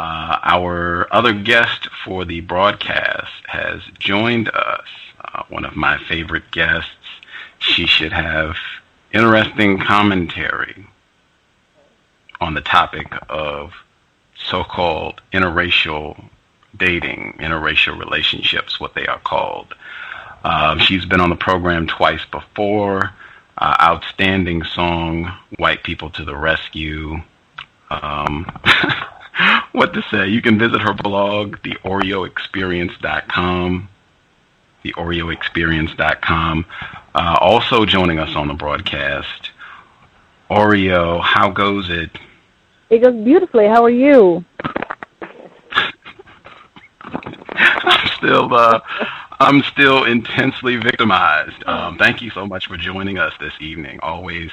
Our other guest for the broadcast has joined us. One of my favorite guests. She should have interesting commentary on the topic of so-called interracial dating, interracial relationships, what they are called. She's been on the program twice before. Outstanding song, White People to the Rescue. What to say? You can visit her blog, the Oreo Experience.com. The Oreo Experience.com. Also joining us on the broadcast, Oreo, how goes it? It goes beautifully. How are you? I'm still intensely victimized. Thank you so much for joining us this evening. Always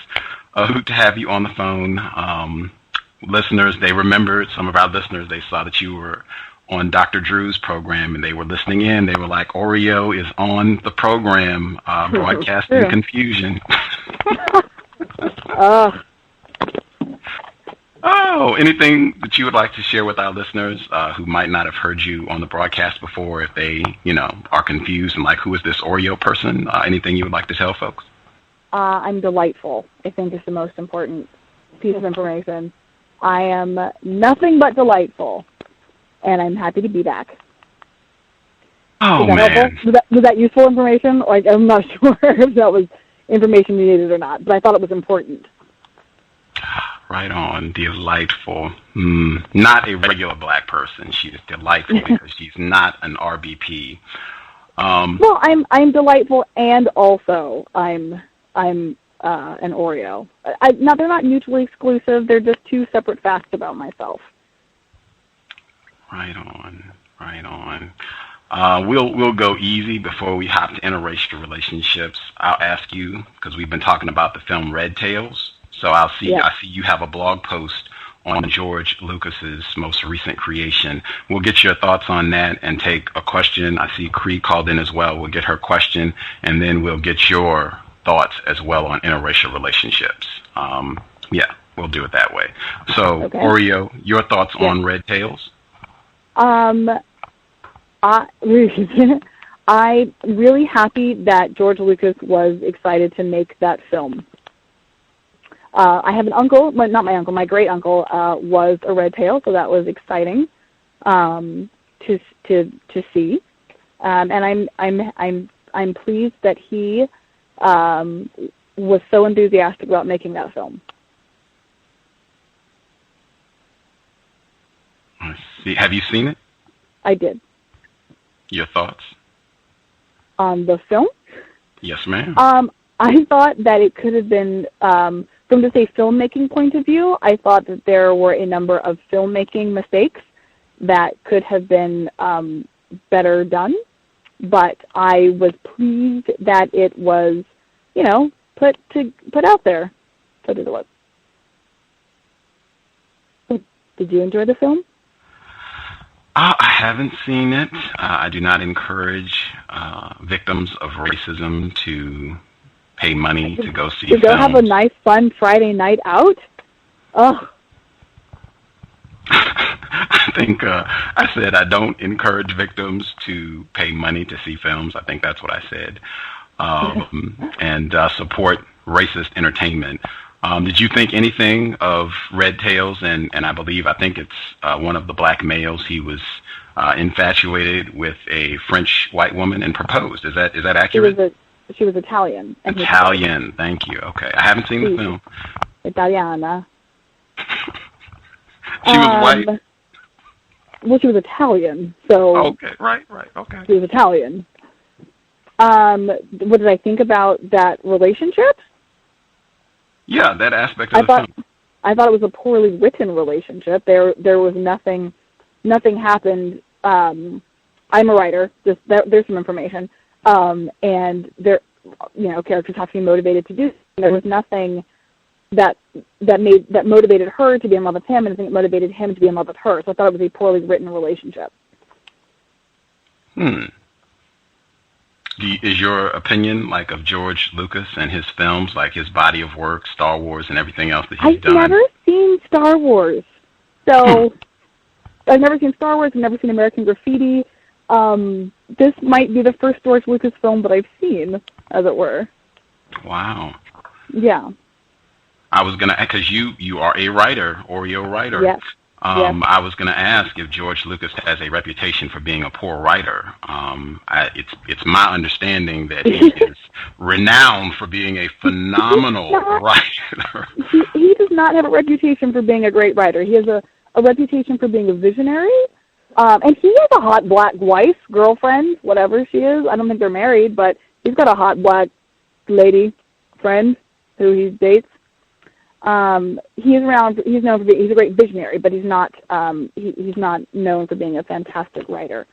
a hoot to have you on the phone. Listeners, some of our listeners, they saw that you were on Dr. Drew's program and they were listening in. They were like, Oreo is on the program, broadcasting confusion. Oh, anything that you would like to share with our listeners who might not have heard you on the broadcast before, if they, are confused and like, who is this Oreo person? Anything you would like to tell folks? I'm delightful, I think is the most important piece of information. I am nothing but delightful, and I'm happy to be back. Oh, man. Was that useful information? Like, I'm not sure if that was information you needed or not, but I thought it was important. Right on. Delightful. Not a regular black person. She is delightful because she's not an RBP. Well, I'm delightful, and also I'm an Oreo. Now, they're not mutually exclusive. They're just two separate facts about myself. Right on. We'll go easy before we hop to interracial relationships. I'll ask you, because we've been talking about the film Red Tails. So I see you have a blog post on George Lucas's most recent creation. We'll get your thoughts on that and take a question. I see Cree called in as well. We'll get her question, and then we'll get your thoughts as well on interracial relationships. We'll do it that way. So, okay. Oreo, your thoughts on Red Tails? I'm really happy that George Lucas was excited to make that film. I have an uncle, well, not my uncle, my great uncle was a red tail, so that was exciting to see. And I'm pleased that he was so enthusiastic about making that film. I see. Have you seen it? I did. Your thoughts? On the film? Yes, ma'am. I thought that it could have been, from just a filmmaking point of view, I thought that there were a number of filmmaking mistakes that could have been better done. But I was pleased that it was, put out there. So did it was. Did you enjoy the film? I haven't seen it. I do not encourage victims of racism to pay money to go see films. To go have a nice, fun Friday night out? Oh. I think I said I don't encourage victims to pay money to see films. I think that's what I said. And support racist entertainment. Did you think anything of Red Tails? And I think it's one of the black males. He was infatuated with a French white woman and proposed. Is that accurate? She was Italian. Italian, thank you. Okay, I haven't seen the film. Italiana. She was white? Well, she was Italian, so... Okay, right, okay. She was Italian. What did I think about that relationship? Yeah, that aspect of the film. I thought it was a poorly written relationship. There was nothing happened. I'm a writer. There's some information. And there, characters have to be motivated to do something. There was nothing that motivated her to be in love with him, and I think it motivated him to be in love with her. So I thought it was a poorly written relationship. Is your opinion like of George Lucas and his films, like his body of work, Star Wars, and everything else that he's done? I've never seen Star Wars, so I've never seen Star Wars. I've never seen American Graffiti. This might be the first George Lucas film that I've seen, as it were. Wow. Yeah. I was gonna, because you are a writer, Oreo writer. Yes. Yes. I was going to ask if George Lucas has a reputation for being a poor writer. It's my understanding that he is renowned for being a phenomenal writer. He does not have a reputation for being a great writer. He has a reputation for being a visionary. And he has a hot black wife, girlfriend, whatever she is. I don't think they're married, but he's got a hot lady friend who he dates. He's known for being, he's a great visionary, but he's not known for being a fantastic writer.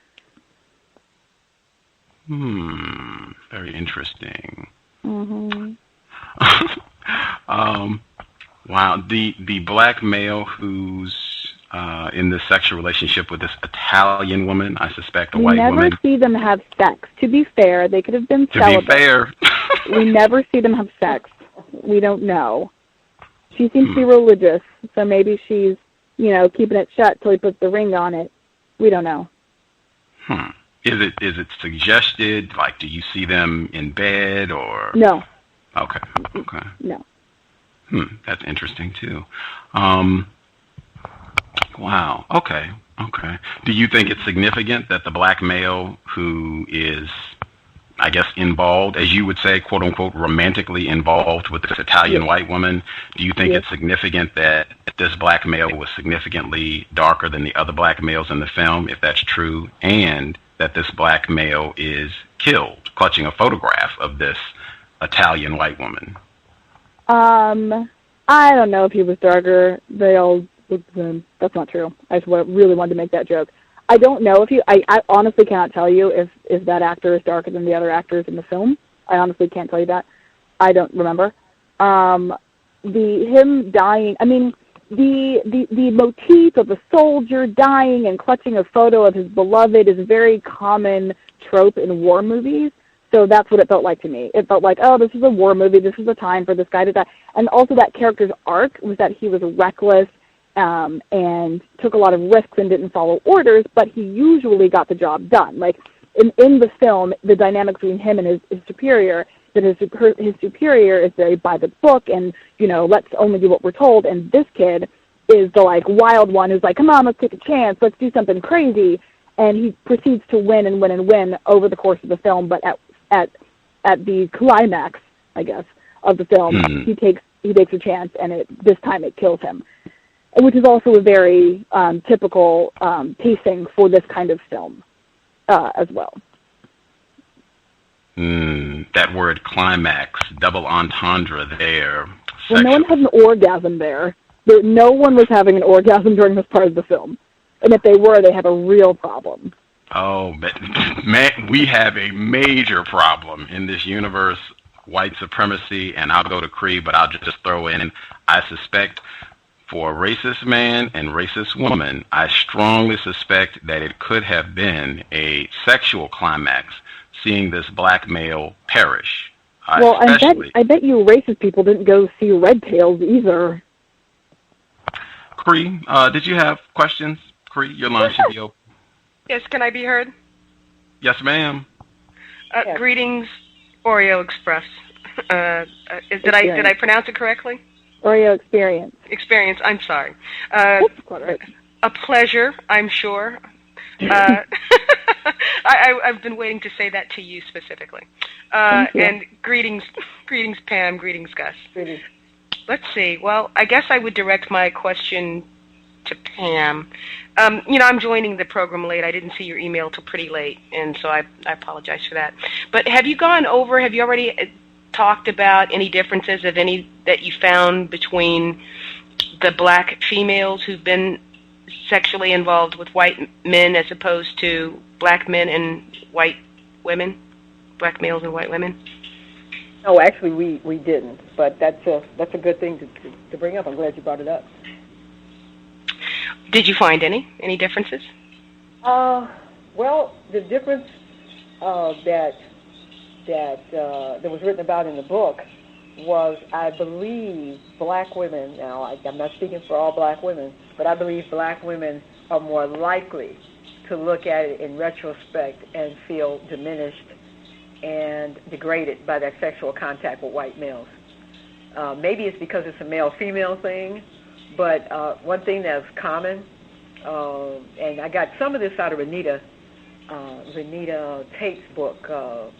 Very interesting. Mm-hmm. Wow. The black male who's in this sexual relationship with this Italian woman, I suspect a white woman. We never see them have sex. To be fair, they could have been celibate. To be fair. We never see them have sex. We don't know. She seems to be religious, so maybe she's, keeping it shut till he puts the ring on it. We don't know. Is it suggested? Like, do you see them in bed or? No. Okay. No. That's interesting too. Wow. Okay. Do you think it's significant that the black male who is, I guess, involved, as you would say, quote unquote, romantically involved with this Italian white woman, do you think it's significant that this black male was significantly darker than the other black males in the film, if that's true, and that this black male is killed clutching a photograph of this Italian white woman? I don't know if he was darker. They all looked the same. That's not true. I just really wanted to make that joke. I don't know if I honestly cannot tell you if that actor is darker than the other actors in the film. I honestly can't tell you that. I don't remember. Him dying, I mean, the motif of a soldier dying and clutching a photo of his beloved is a very common trope in war movies. So that's what it felt like to me. It felt like, oh, this is a war movie. This is a time for this guy to die. And also that character's arc was that he was reckless and took a lot of risks and didn't follow orders, but he usually got the job done. Like in the film, the dynamic between him and his superior, that his superior is very by the book and, let's only do what we're told. And this kid is the wild one who's like, come on, let's take a chance. Let's do something crazy. And he proceeds to win and win and win over the course of the film. But at the climax, I guess, of the film, he takes a chance, and this time it kills him, which is also a very typical pacing for this kind of film as well. That word climax, double entendre there. Well, no one had an orgasm there. No one was having an orgasm during this part of the film. And if they were, they have a real problem. Oh, man, we have a major problem in this universe, white supremacy, and I'll go to Cree, but I'll just throw in, I suspect for a racist man and racist woman, I strongly suspect that it could have been a sexual climax, seeing this black male perish. Well, I bet you racist people didn't go see Red Tails either. Cree, did you have questions? Cree, your line should be open. Yes, can I be heard? Yes, ma'am. Yes. Greetings, Oreo Express. Did I pronounce it correctly? Oreo Experience. Experience. I'm sorry. That's quite right. A pleasure, I'm sure. I've been waiting to say that to you specifically. Thank you. And greetings, Pam. Greetings, Gus. Greetings. Let's see. Well, I guess I would direct my question to Pam. I'm joining the program late. I didn't see your email till pretty late, and so I apologize for that. But have you already talked about any differences of any that you found between the black females who've been sexually involved with white men as opposed to black men and white women, black males and white women? No, actually, we didn't. But that's a good thing to bring up. I'm glad you brought it up. Did you find any differences? Well, the difference that was written about in the book was, I believe, black women. Now, I'm not speaking for all black women, but I believe black women are more likely to look at it in retrospect and feel diminished and degraded by that sexual contact with white males. Maybe it's because it's a male-female thing, but one thing that's common, and I got some of this out of Renita Tate's book,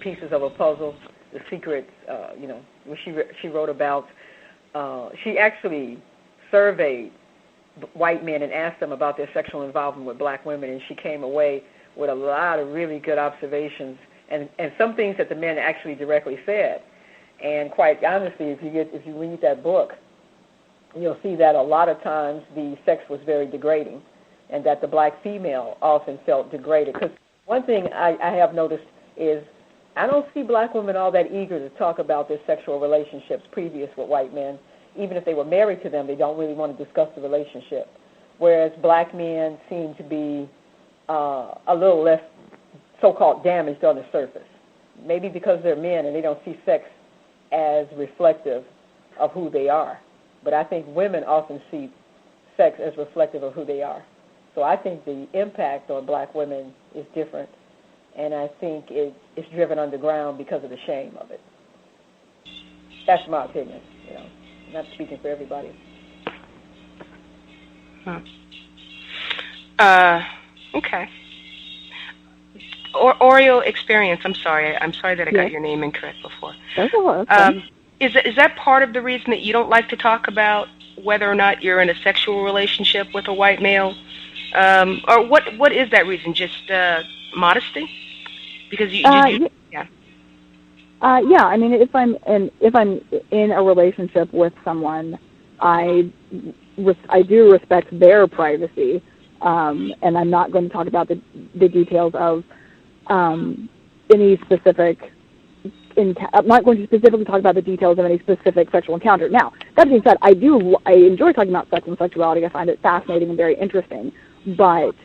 Pieces of a Puzzle, The Secret, where she wrote about, she actually surveyed white men and asked them about their sexual involvement with black women, and she came away with a lot of really good observations and some things that the men actually directly said. And quite honestly, if you read that book, you'll see that a lot of times the sex was very degrading, and that the black female often felt degraded. Because one thing I have noticed is I don't see black women all that eager to talk about their sexual relationships previous with white men. Even if they were married to them, they don't really want to discuss the relationship. Whereas black men seem to be a little less so-called damaged on the surface. Maybe because they're men and they don't see sex as reflective of who they are. But I think women often see sex as reflective of who they are. So I think the impact on black women is different, and I think it's driven underground because of the shame of it. That's my opinion, not speaking for everybody. Okay. Oreo Experience. I'm sorry that I got your name incorrect before. That's okay. Is that part of the reason that you don't like to talk about whether or not you're in a sexual relationship with a white male, or what is that reason? Just modesty? Because yeah. I mean, if I'm in a relationship with someone, I do respect their privacy, and I'm not going to talk about the details of any specific. I'm not going to specifically talk about the details of any specific sexual encounter. Now, that being said, I enjoy talking about sex and sexuality. I find it fascinating and very interesting, but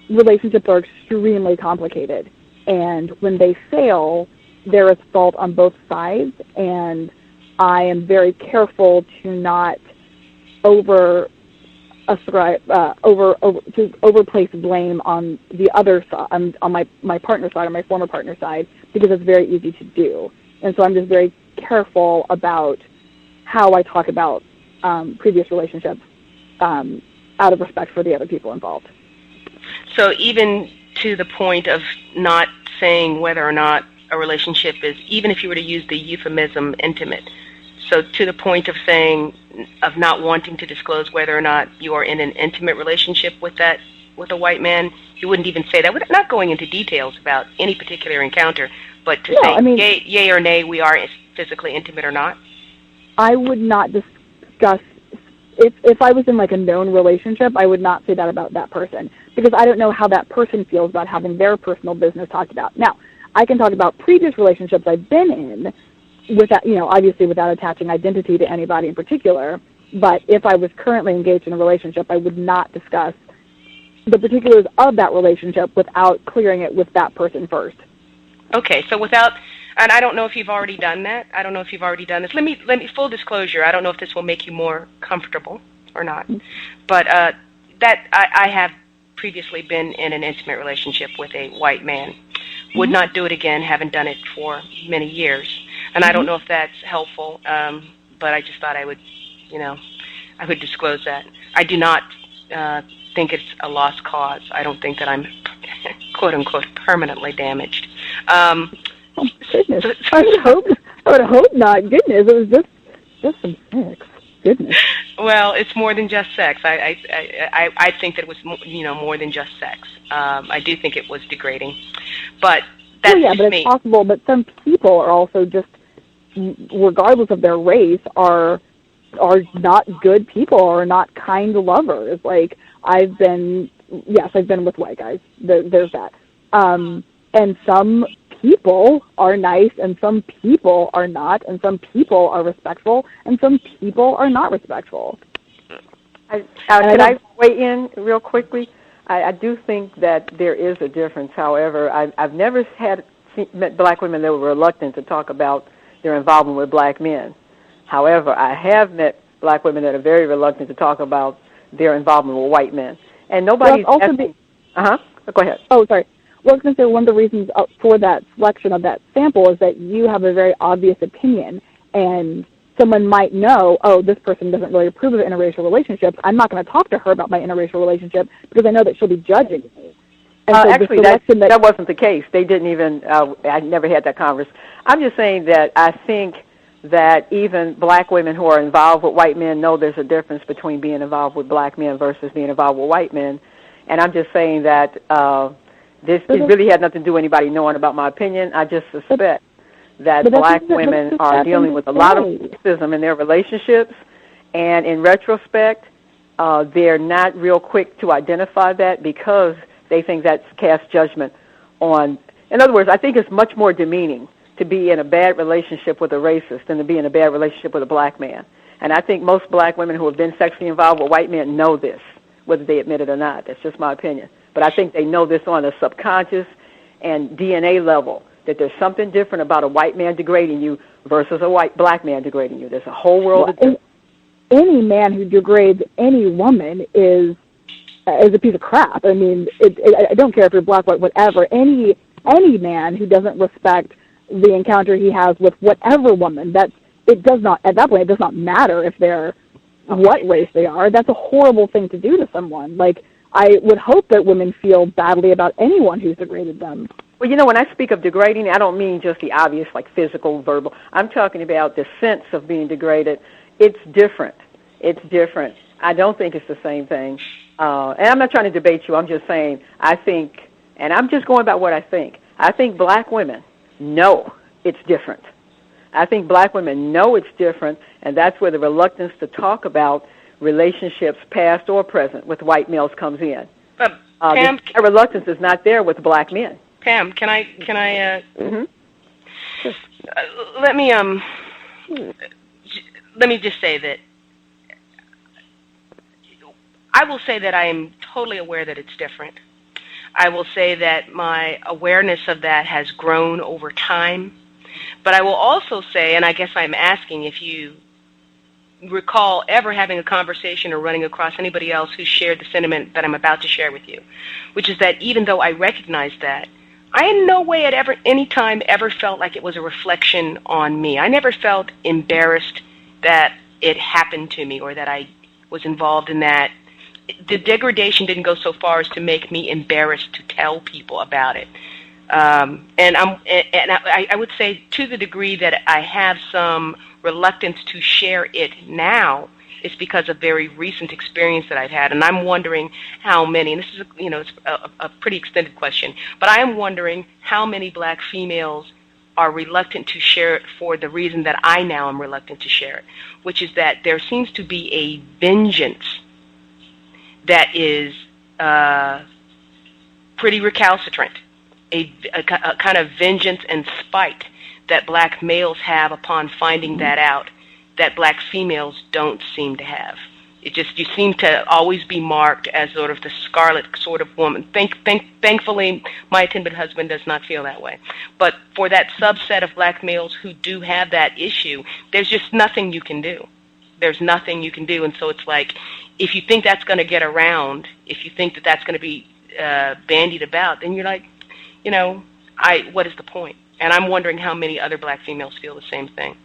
relationships are extremely complicated, and when they fail, there is fault on both sides, and I am very careful to not overplace blame on the other side, on my partner's side or my former partner's side, because it's very easy to do. And so I'm just very careful about how I talk about previous relationships out of respect for the other people involved. So even to the point of not saying whether or not a relationship is, even if you were to use the euphemism intimate, so to the point of saying, of not wanting to disclose whether or not you are in an intimate relationship with a white man, you wouldn't even say that, not going into details about any particular encounter, but to say yay or nay, we are physically intimate or not? I would not discuss, if I was in like a known relationship, I would not say that about that person, because I don't know how that person feels about having their personal business talked about. Now, I can talk about previous relationships I've been in, without, obviously without attaching identity to anybody in particular, but if I was currently engaged in a relationship, I would not discuss the particulars of that relationship without clearing it with that person first. Okay, so and I don't know if you've already done that. I don't know if you've already done this. Let me full disclosure, I don't know if this will make you more comfortable or not, but that I have previously been in an intimate relationship with a white man. Would not do it again, haven't done it for many years. And I don't know if that's helpful, but I just thought I would disclose that. I do not think it's a lost cause. I don't think that I'm, quote unquote, permanently damaged. Goodness. I would hope not. Goodness, it was just some sex. Goodness. Well, it's more than just sex. I think that it was more than just sex. I do think it was degrading, but that's just but me. It's possible. But some people are also just, regardless of their race, are not good people or not kind lovers. Like I've been with white guys. There's that. And some people are nice, and some people are not, and some people are respectful, and some people are not respectful. Can I weigh in real quickly? I do think that there is a difference. However, I've never met black women that were reluctant to talk about their involvement with black men. However, I have met black women that are very reluctant to talk about their involvement with white men. And nobody's also asking. Go ahead. Oh, sorry. Well, I was going to say one of the reasons for that selection of that sample is that you have a very obvious opinion, and someone might know, oh, this person doesn't really approve of interracial relationships. I'm not going to talk to her about my interracial relationship because I know that she'll be judging me. And so actually, that wasn't the case. They didn't even, I never had that conversation. I'm just saying that I think that even black women who are involved with white men know there's a difference between being involved with black men versus being involved with white men. And I'm just saying that it really had nothing to do with anybody knowing about my opinion. I just suspect that black women are dealing with a lot of racism in their relationships, and in retrospect, they're not real quick to identify that because they think that's cast judgment on. In other words, I think it's much more demeaning to be in a bad relationship with a racist than to be in a bad relationship with a black man. And I think most black women who have been sexually involved with white men know this, whether they admit it or not. That's just my opinion. But I think they know this on a subconscious and DNA level, that there's something different about a white man degrading you versus a black man degrading you. There's a whole world of difference. Any man who degrades any woman is a piece of crap. I mean, I don't care if you're black, white, whatever. Any man who doesn't respect the encounter he has with whatever woman, at that point, it does not matter if they're what race they are. That's a horrible thing to do to someone. Like, I would hope that women feel badly about anyone who's degraded them. Well, when I speak of degrading, I don't mean just the obvious, like physical, verbal. I'm talking about the sense of being degraded. It's different. It's different. I don't think it's the same thing. And I'm not trying to debate you. I'm just saying I think, and I'm just going by what I think black women know it's different. I think black women know it's different, and that's where the reluctance to talk about relationships, past or present, with white males comes in. Pam, that reluctance is not there with black men. Pam, can I? Mm-hmm. Let me just say that I will say that I am totally aware that it's different. I will say that my awareness of that has grown over time. But I will also say, and I guess I'm asking if you recall ever having a conversation or running across anybody else who shared the sentiment that I'm about to share with you, which is that even though I recognize that, I in no way at any time ever felt like it was a reflection on me. I never felt embarrassed that it happened to me or that I was involved in that. The degradation didn't go so far as to make me embarrassed to tell people about it. And I would say to the degree that I have some reluctance to share it now, it's because of very recent experience that I've had. And I'm wondering how many, and this is it's a pretty extended question, but I am wondering how many black females are reluctant to share it for the reason that I now am reluctant to share it, which is that there seems to be a vengeance that is pretty recalcitrant, a kind of vengeance and spite that black males have upon finding that out, that black females don't seem to have. You seem to always be marked as sort of the scarlet sort of woman. Thankfully, my attendant husband does not feel that way. But for that subset of black males who do have that issue, there's just nothing you can do. There's nothing you can do. And so it's like, if you think that's going to get around, if you think that that's going to be bandied about, then you're like, what is the point? And I'm wondering how many other black females feel the same thing.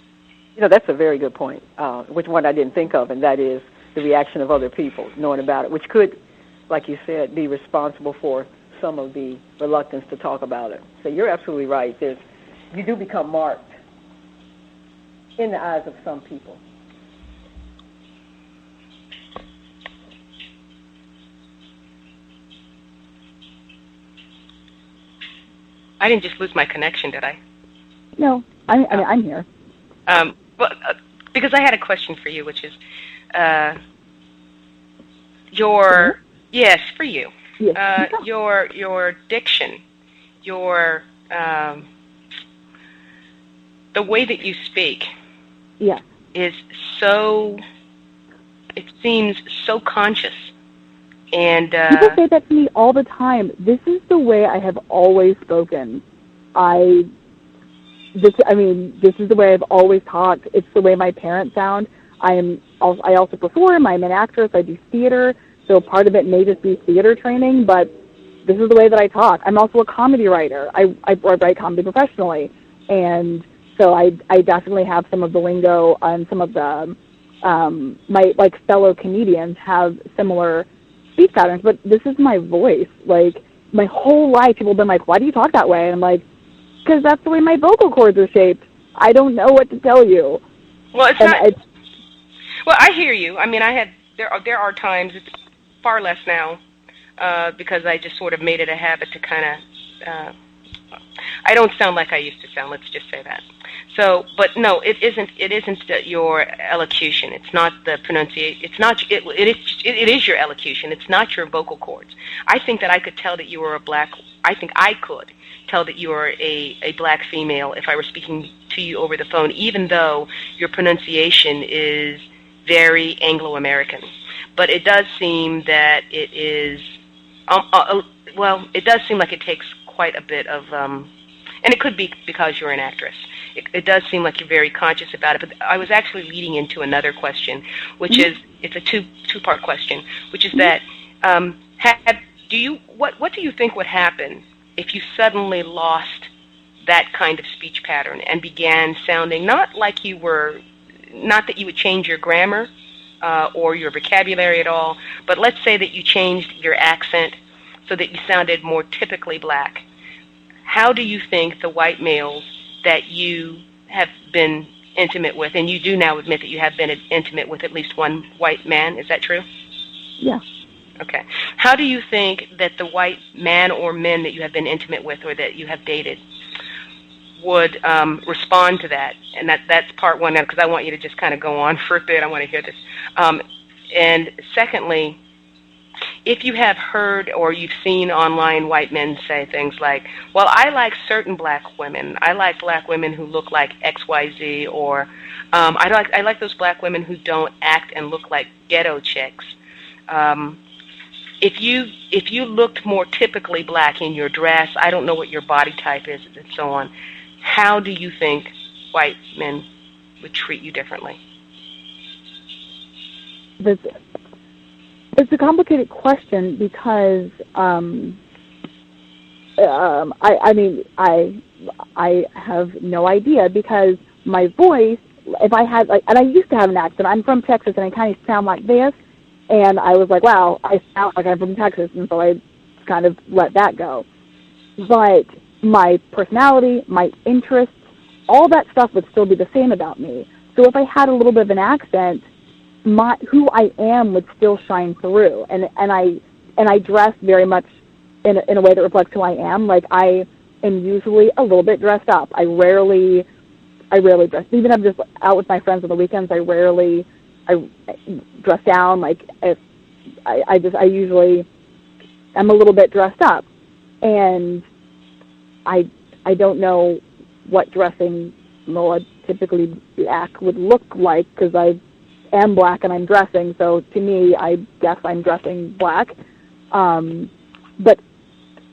That's a very good point, which one I didn't think of, and that is the reaction of other people knowing about it, which could, like you said, be responsible for some of the reluctance to talk about it. So you're absolutely right. You do become marked in the eyes of some people. I didn't just lose my connection, did I? No, I'm here. Because I had a question for you, which is your yes, for you. Yes. Your diction, your the way that you speak. Yeah. Is so. It seems so conscious. And people say that to me all the time. This is the way I have always spoken. This is the way I've always talked. It's the way my parents sound. I also perform. I'm an actress. I do theater. So part of it may just be theater training, but this is the way that I talk. I'm also a comedy writer. I write comedy professionally, and so I definitely have some of the lingo, and some of the my fellow comedians have similar speech patterns. But this is my voice. Like, my whole life, people have been like, "Why do you talk that way?" And I'm like, "Because that's the way my vocal cords are shaped. I don't know what to tell you." Well, well, I hear you. I mean, there are times, it's far less now, because I just sort of made it a habit to kind of, I don't sound like I used to sound, let's just say that. So, but no, it isn't your elocution. It's not the pronunciation. It's not, it is your elocution. It's not your vocal cords. I think that I could tell that you were I could tell that you are a black female if I were speaking to you over the phone, even though your pronunciation is very Anglo-American. But it does seem that it is, well, it does seem like it takes quite a bit of, and it could be because you're an actress. It does seem like you're very conscious about it. But I was actually leading into another question, which is, it's a two-part question, which is that, what do you think would happen if you suddenly lost that kind of speech pattern and began sounding not that you would change your grammar or your vocabulary at all, but let's say that you changed your accent so that you sounded more typically black? How do you think the white males that you have been intimate with, and you do now admit that you have been intimate with at least one white man, is that true? Yeah. Okay. How do you think that the white man or men that you have been intimate with or that you have dated would respond to that? And that's part one, because I want you to just kind of go on for a bit. I want to hear this. And secondly, if you have heard or you've seen online white men say things like, well, I like certain black women. I like black women who look like XYZ, or I like those black women who don't act and look like ghetto chicks. If you looked more typically black in your dress, I don't know what your body type is, and so on, how do you think white men would treat you differently? It's a complicated question because I have no idea, because my voice, if I had, and I used to have an accent. I'm from Texas, and I kind of sound like this, and I was like, wow, I sound like I'm from Texas, and so I kind of let that go. But my personality, my interests, all that stuff would still be the same about me. So if I had a little bit of an accent, who I am would still shine through, and I dress very much in a way that reflects who I am. Like, I am usually a little bit dressed up. I rarely dress. Even if I'm just out with my friends on the weekends, I dress down. Like, if I usually am a little bit dressed up, and I don't know what dressing typically black would look like, because I am black and I'm dressing, so to me, I guess I'm dressing black. But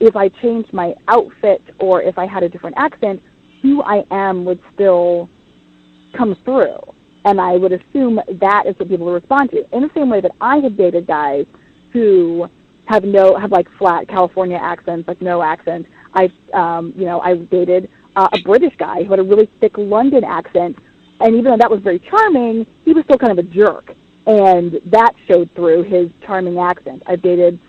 if I changed my outfit, or if I had a different accent, who I am would still come through, and I would assume that is what people will respond to. In the same way that I have dated guys who have like flat California accents, like no accent. I dated a British guy who had a really thick London accent. And even though that was very charming, he was still kind of a jerk, and that showed through his charming accent. I've dated,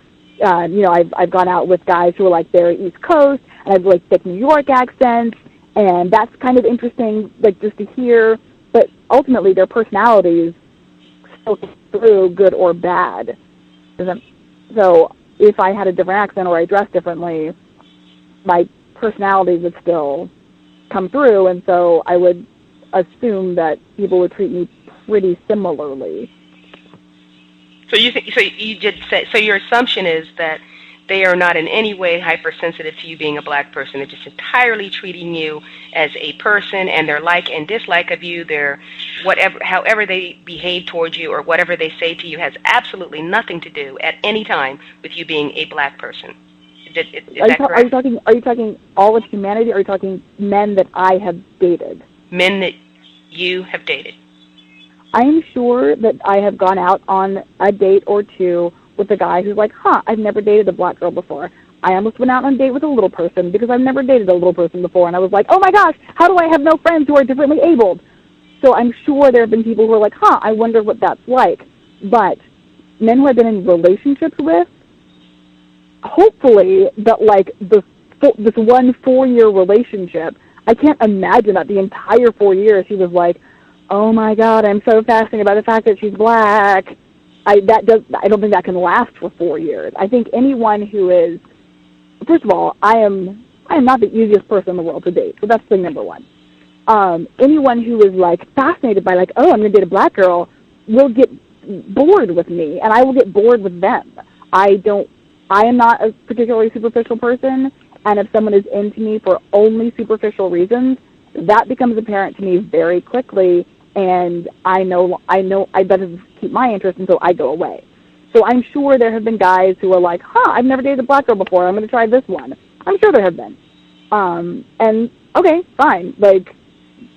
I've gone out with guys who are like very East Coast, and have like thick New York accents, and that's kind of interesting, like just to hear. But ultimately, their personalities still come through, good or bad. So if I had a different accent or I dressed differently, my personality would still come through, and so I would assume that people would treat me pretty similarly. So your assumption is that they are not in any way hypersensitive to you being a black person. They're just entirely treating you as a person, and their like and dislike of you, their however they behave towards you or whatever they say to you has absolutely nothing to do at any time with you being a black person. Is that correct? Are you talking all of humanity, or are you talking men that I have dated? Men that you have dated. I am sure that I have gone out on a date or two with a guy who's like, I've never dated a black girl before. I almost went out on a date with a little person because I've never dated a little person before, and I was like, oh my gosh, how do I have no friends who are differently abled? So I'm sure there have been people who are like, I wonder what that's like. But men who I've been in relationships with, hopefully that, like, this 1 4-year relationship, I can't imagine that the entire 4 years he was like, oh my God, I'm so fascinated by the fact that she's black. I don't think that can last for 4 years. I think anyone who is, first of all, I am not the easiest person in the world to date, so that's thing number one. Anyone who is like fascinated by like, oh, I'm going to date a black girl, will get bored with me, and I will get bored with them. I am not a particularly superficial person, and if someone is into me for only superficial reasons, that becomes apparent to me very quickly, and I know I better keep my interest until I go away. So I'm sure there have been guys who are like, I've never dated a black girl before, I'm going to try this one. I'm sure there have been. And okay, fine. Like,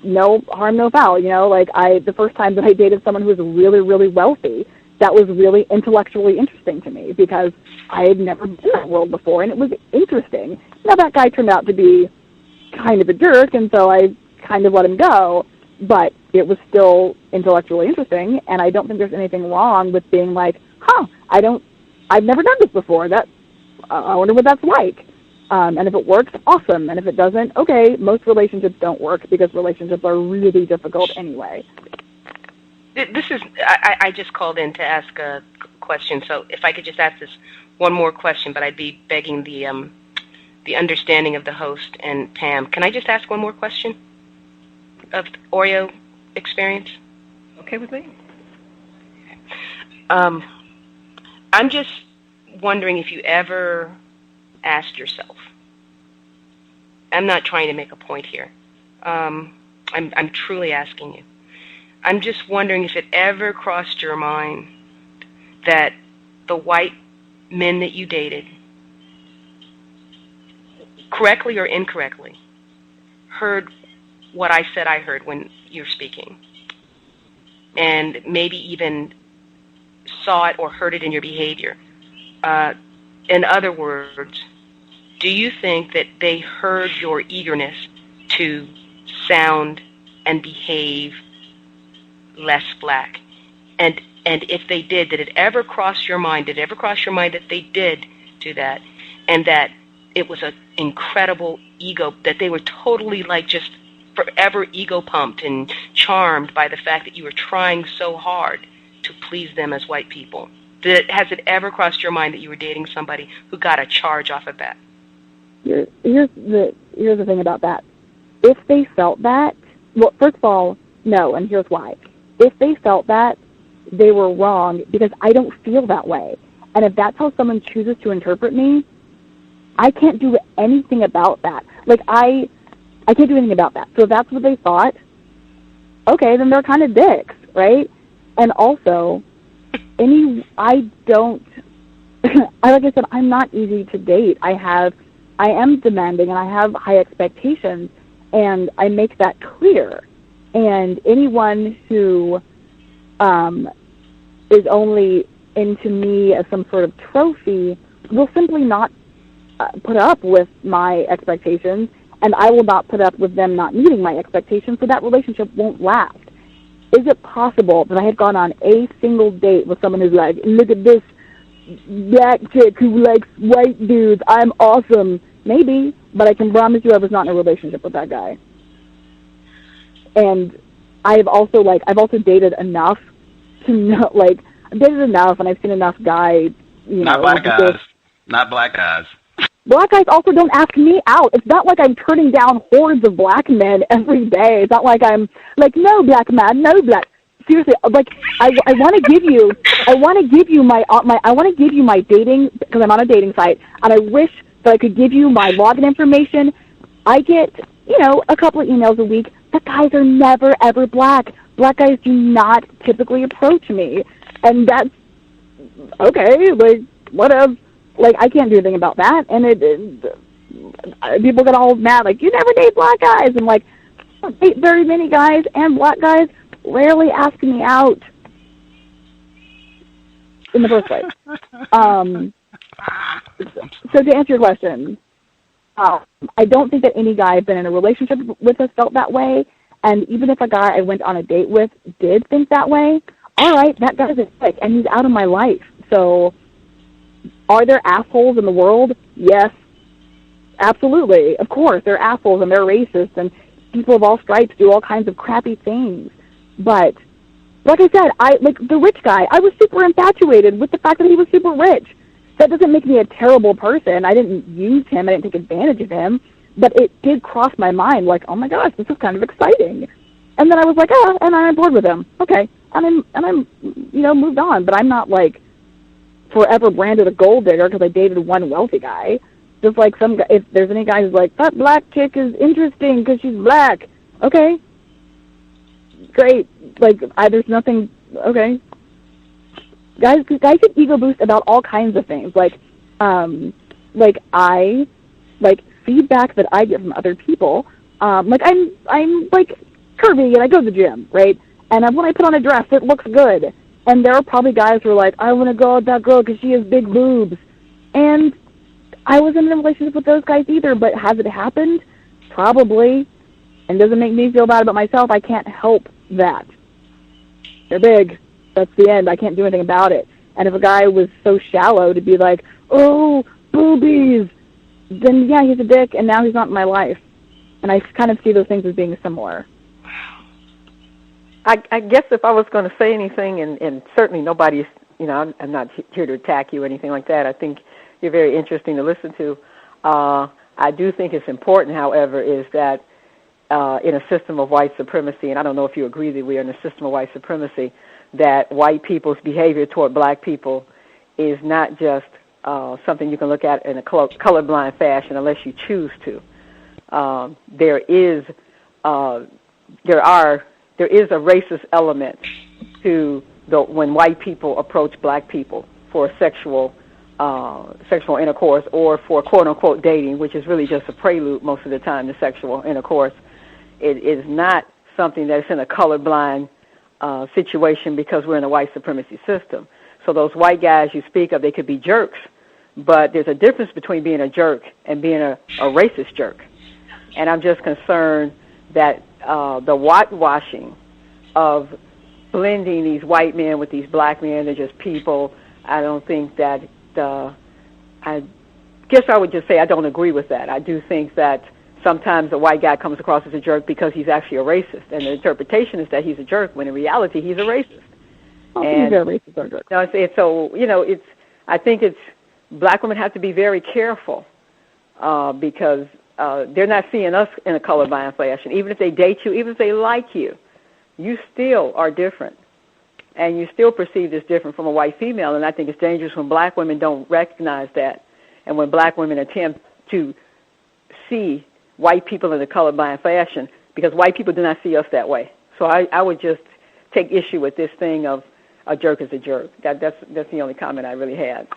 no harm, no foul, like the first time that I dated someone who was really, really wealthy, that was really intellectually interesting to me because I had never been in that world before, and it was interesting. Now, that guy turned out to be kind of a jerk, and so I kind of let him go, but it was still intellectually interesting, and I don't think there's anything wrong with being like, I've never done this before. I wonder what that's like. And if it works, awesome. And if it doesn't, okay, most relationships don't work because relationships are really difficult anyway. This is, I just called in to ask a question, so if I could just ask this one more question, but I'd be begging the understanding of the host and Pam. Can I just ask one more question of Oreo Experience? Okay with me? I'm just wondering if you ever asked yourself, I'm not trying to make a point here, I'm truly asking you, I'm just wondering if it ever crossed your mind that the white men that you dated, correctly or incorrectly, heard what I said I heard when you're speaking, and maybe even saw it or heard it in your behavior. In other words, do you think that they heard your eagerness to sound and behave less black? And if they did it ever cross your mind? Did it ever cross your mind that they did do that, and that it was an incredible ego, that they were totally like just forever ego pumped and charmed by the fact that you were trying so hard to please them as white people? Has it ever crossed your mind that you were dating somebody who got a charge off of that? Here's the thing about that. If they felt that, well, first of all, no, and here's why. If they felt that, they were wrong, because I don't feel that way. And if that's how someone chooses to interpret me, I can't do anything about that. Like, I can't do anything about that. So if that's what they thought, okay, then they're kind of dicks, right? And also, like I said, I'm not easy to date. I am demanding, and I have high expectations, and I make that clear. And anyone who is only into me as some sort of trophy will simply not put up with my expectations, and I will not put up with them not meeting my expectations, so that relationship won't last. Is it possible that I had gone on a single date with someone who's like, look at this black chick who likes white dudes, I'm awesome? Maybe, but I can promise you I was not in a relationship with that guy. And I've also dated enough to know, I've dated enough, and I've seen enough guys, Not black guys. Not black guys. Black guys also don't ask me out. It's not like I'm turning down hordes of black men every day. It's not like I'm like, no black man, no black. Seriously, like I want to give you my dating, because I'm on a dating site, and I wish that I could give you my login information. I get a couple of emails a week. The guys are never ever black. Black guys do not typically approach me, and that's okay. Like whatever. Like, I can't do anything about that, and people get all mad, like, you never date black guys, and like, I don't date very many guys, and black guys rarely ask me out. in the first place. So to answer your question, I don't think that any guy I've been in a relationship with has felt that way. And even if a guy I went on a date with did think that way, all right, that guy's a dick, and he's out of my life. So are there assholes in the world? Yes, absolutely. Of course, they're assholes, and they're racist, and people of all stripes do all kinds of crappy things. But like I said, like the rich guy, I was super infatuated with the fact that he was super rich. That doesn't make me a terrible person. I didn't use him. I didn't take advantage of him. But it did cross my mind, like, oh my gosh, this is kind of exciting. And then I was like, and I'm bored with him. Okay, and I'm moved on. But I'm not like forever branded a gold digger because I dated one wealthy guy. Just like some guy, if there's any guy who's like, that black chick is interesting because she's black. Okay, great. Like, there's nothing. Okay, guys get ego boost about all kinds of things. Feedback that I get from other people, I'm like curvy and I go to the gym, right? And when I put on a dress, it looks good. And there are probably guys who are like, I want to go with that girl because she has big boobs. And I wasn't in a relationship with those guys either, but has it happened? Probably. And doesn't make me feel bad about myself. I can't help that. They're big. That's the end. I can't do anything about it. And if a guy was so shallow to be like, oh, boobies, then yeah, he's a dick, and now he's not in my life. And I kind of see those things as being similar. I guess if I was going to say anything, and certainly nobody's, I'm not here to attack you or anything like that. I think you're very interesting to listen to. I do think it's important, however, is that in a system of white supremacy, and I don't know if you agree that we are in a system of white supremacy, that white people's behavior toward black people is not just something you can look at in a colorblind fashion unless you choose to. There is a racist element to when white people approach black people for sexual intercourse or for quote unquote dating, which is really just a prelude most of the time to sexual intercourse. It is not something that's in a colorblind situation because we're in a white supremacy system. So those white guys you speak of, they could be jerks, but there's a difference between being a jerk and being a racist jerk. And I'm just concerned that the whitewashing of blending these white men with these black men, they're just people, I don't think that, I guess I would just say I don't agree with that. I do think that sometimes a white guy comes across as a jerk because he's actually a racist, and the interpretation is that he's a jerk when in reality he's a racist. He's a racist or jerk. No, I think black women have to be very careful because they're not seeing us in a colorblind fashion. Even if they date you, even if they like you, you still are different, and you're still perceived as different from a white female. And I think it's dangerous when black women don't recognize that, and when black women attempt to see white people in a colorblind fashion, because white people do not see us that way. So I would just take issue with this thing of a jerk is a jerk. That's the only comment I really had.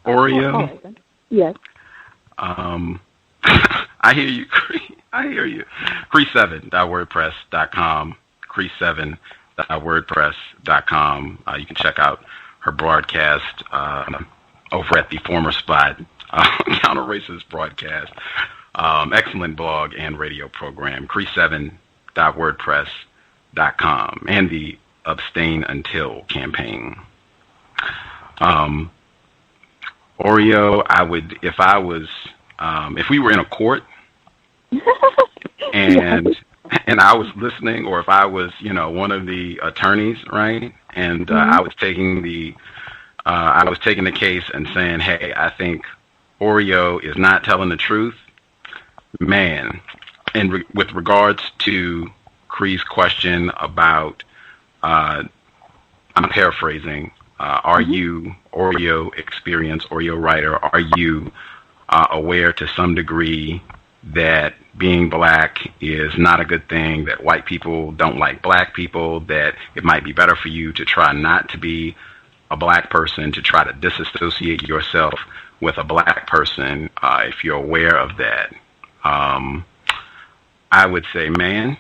Oreo? Yes. I hear you. I hear you. Cree7.wordpress.com. Cree7.wordpress.com. You can check out her broadcast over at the former spot, Counter-Racist Broadcast. Excellent blog and radio program. Cree7.wordpress.com. And the Abstain Until campaign. Oreo, if we were in a court and I was listening, or if I was, one of the attorneys, right, and I was taking the case and saying, hey, I think Oreo is not telling the truth, man. And with regards to Cree's question about, I'm paraphrasing. Are you, Oreo Experience, Oreo Writer, are you aware to some degree that being black is not a good thing, that white people don't like black people, that it might be better for you to try not to be a black person, to try to disassociate yourself with a black person, if you're aware of that? I would say, man,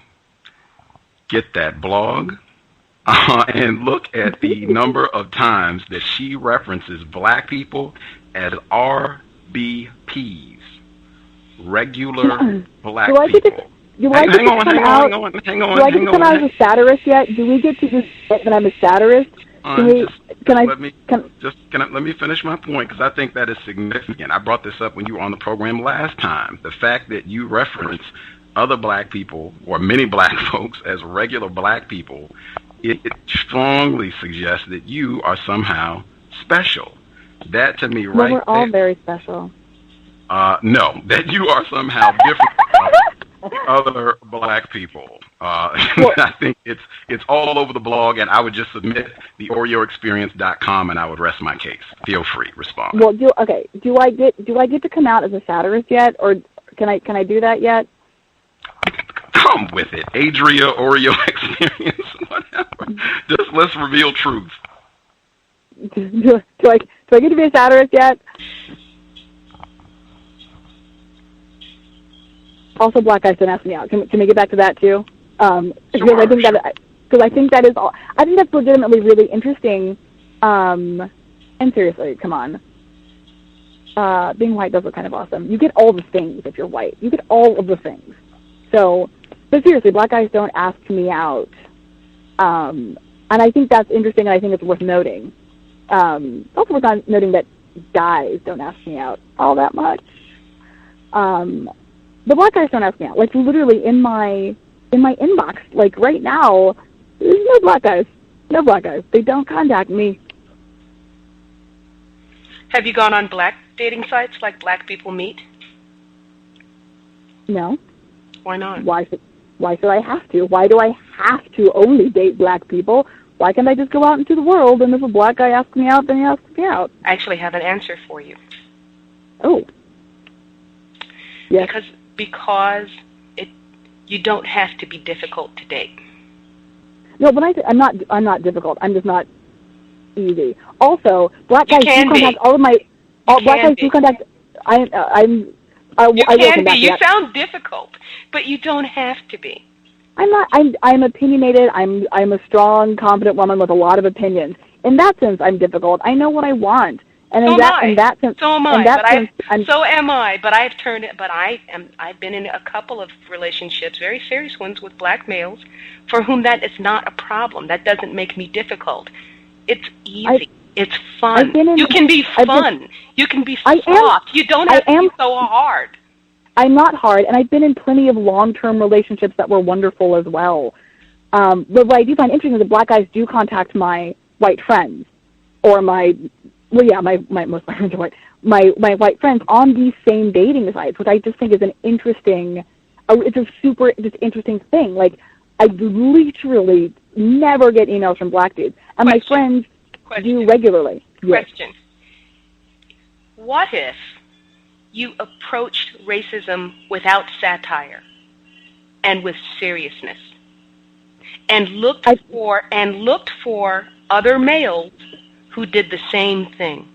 get that blog and look at the number of times that she references black people as RBPs, regular black people. Do I get to come out as a satirist yet? Do we get to just say that I'm a satirist? Let me finish my point, because I think that is significant. I brought this up when you were on the program last time. The fact that you reference other black people or many black folks as regular black people, it strongly suggests that you are somehow special. That to me, right? We're all very special. No, that you are somehow different from other black people. I think it's all over the blog, and I would just submit the OreoExperience.com, and I would rest my case. Feel free, respond. Well, do I get to come out as a satirist yet, or can I do that yet? Come with it, Adria, Oreo Experience, whatever. Just let's reveal truth. Do I get to be a satirist yet? Also, black guys don't ask me out. Can we get back to that too? Because I think that is all. I think that's legitimately really interesting. And seriously, come on. Being white does look kind of awesome. You get all the things if you're white. You get all of the things. So, but seriously, black guys don't ask me out. And I think that's interesting, and I think it's worth noting. Also worth noting that guys don't ask me out all that much. The black guys don't ask me out. Like, literally in my inbox, like right now, there's no black guys. No black guys. They don't contact me. Have you gone on black dating sites like Black People Meet? No. Why not? Why should I have to? Why do I have to only date black people? Why can't I just go out into the world, and if a black guy asks me out, then he asks me out? I actually have an answer for you. Oh. Yes. Because you don't have to be difficult to date. No, but I'm not difficult. I'm just not easy. Also, black guys do contact all of my. Black guys do contact. I can be. You sound difficult, but you don't have to be. I'm not. I'm opinionated. I'm a strong, confident woman with a lot of opinions. In that sense, I'm difficult. I know what I want. And in that sense, so am I. So am I. But I've been in a couple of relationships, very serious ones, with black males, for whom that is not a problem. That doesn't make me difficult. It's easy. It's fun. You can be fun. You can be soft. You don't have to be so hard. I'm not hard, and I've been in plenty of long-term relationships that were wonderful as well. But what I do find interesting is that black guys do contact my white friends, or my most of my friends are white. My white friends on these same dating sites, which I just think is an interesting. It's a super just interesting thing. Like, I literally never get emails from black dudes, and my friends do regularly. Question: what if you approached racism without satire and with seriousness, and looked for other males who did the same thing?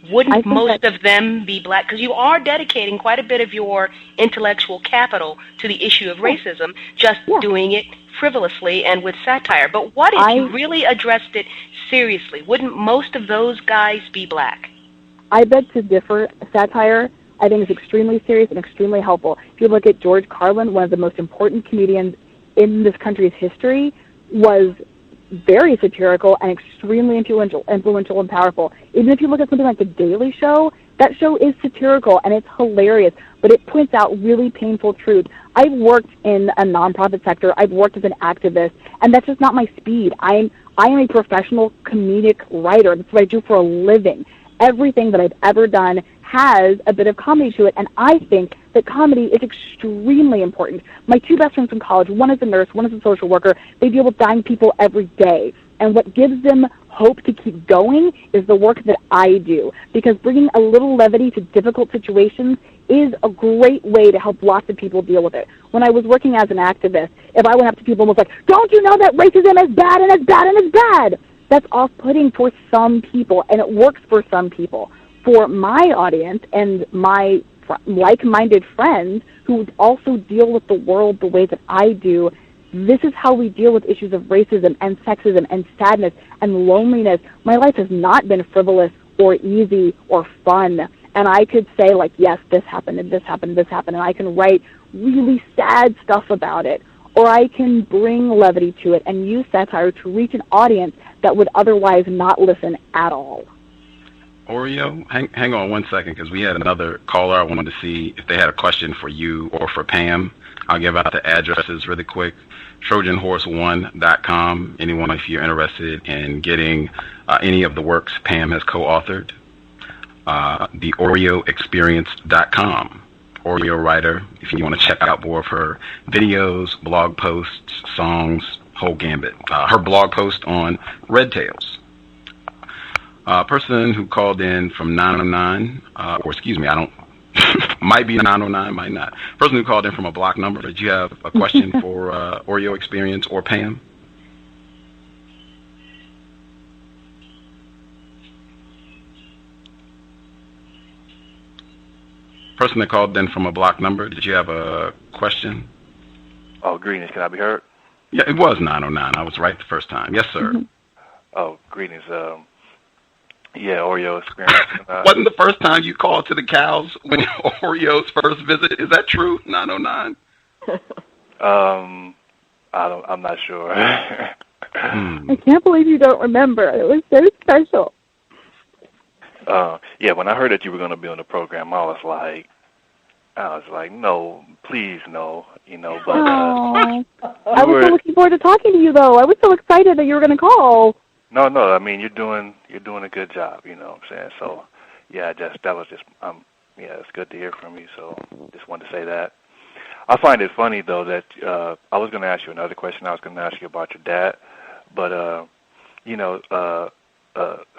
Wouldn't most of them be black? Because you are dedicating quite a bit of your intellectual capital to the issue of racism, just doing it frivolously and with satire. But what if you really addressed it seriously? Wouldn't most of those guys be black? I beg to differ. Satire, I think, is extremely serious and extremely helpful. If you look at George Carlin, one of the most important comedians in this country's history, was very satirical and extremely influential and powerful. Even if you look at something like The Daily Show, that show is satirical and it's hilarious, but it points out really painful truths. I've worked in a nonprofit sector. I've worked as an activist, and that's just not my speed. I am a professional comedic writer. That's what I do for a living. Everything that I've ever done has a bit of comedy to it, and I think that comedy is extremely important. My two best friends from college, one is a nurse, one is a social worker. They deal with dying people every day, and what gives them hope to keep going is the work that I do, because bringing a little levity to difficult situations is a great way to help lots of people deal with it. When I was working as an activist, if I went up to people and was like, "Don't you know that racism is bad and it's bad and it's bad?" That's off-putting for some people, and it works for some people. For my audience and my like-minded friends who also deal with the world the way that I do, this is how we deal with issues of racism and sexism and sadness and loneliness. My life has not been frivolous or easy or fun. And I could say, like, yes, this happened and this happened and this happened, and I can write really sad stuff about it. Or I can bring levity to it and use satire to reach an audience that would otherwise not listen at all. Oreo, hang on one second, because we had another caller. I wanted to see if they had a question for you or for Pam. I'll give out the addresses really quick. TrojanHorse1.com. Anyone, if you're interested in getting any of the works Pam has co-authored. The Oreo Experience.com. Oreo writer, if you want to check out more of her videos, blog posts, songs, whole gambit. Her blog post on Red Tails. Person who called in from 909, or excuse me, I don't, might be 909, might not. Person who called in from a block number. Did you have a question for Oreo Experience or Pam? Person that called in from a block number, did you have a question? Oh, greetings. Can I be heard? Yeah, it was 909. I was right the first time. Yes, sir. Mm-hmm. Oh, greetings. Yeah, Oreo Experience. Wasn't the first time you called to the cows when Oreo's first visit? Is that true? 909. I'm not sure. I can't believe you don't remember. It was so special. Yeah, when I heard that you were going to be on the program, I was like, no, please, no, but I was so looking forward to talking to you, though. I was so excited that you were going to call. No, I mean, you're doing a good job, you know what I'm saying? So, yeah, it's good to hear from you, so just wanted to say that. I find it funny, though, that I was going to ask you another question. I was going to ask you about your dad, but,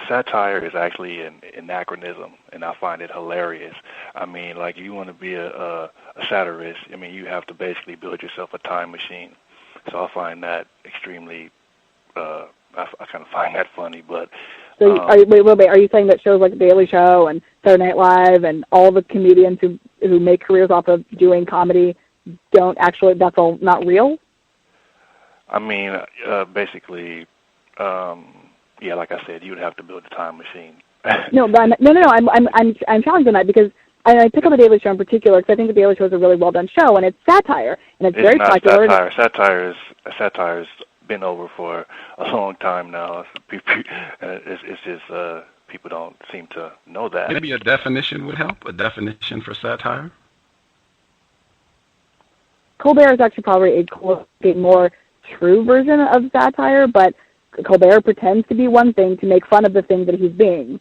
satire is actually an anachronism, and I find it hilarious. I mean, like, if you want to be a satirist, I mean, you have to basically build yourself a time machine. So I find that extremely, I kind of find that funny. But so, are you saying that shows like The Daily Show and Saturday Night Live and all the comedians who make careers off of doing comedy don't actually, that's all not real? I mean, basically, yeah, like I said, you would have to build a time machine. No, I'm challenged on that because I pick on The Daily Show in particular because I think The Daily Show is a really well done show and it's satire and it's very popular. Satire's been over for a long time now. It's just people don't seem to know that. Maybe a definition would help. A definition for satire. Colbert is actually probably a more true version of satire, but Colbert pretends to be one thing to make fun of the thing that he's being.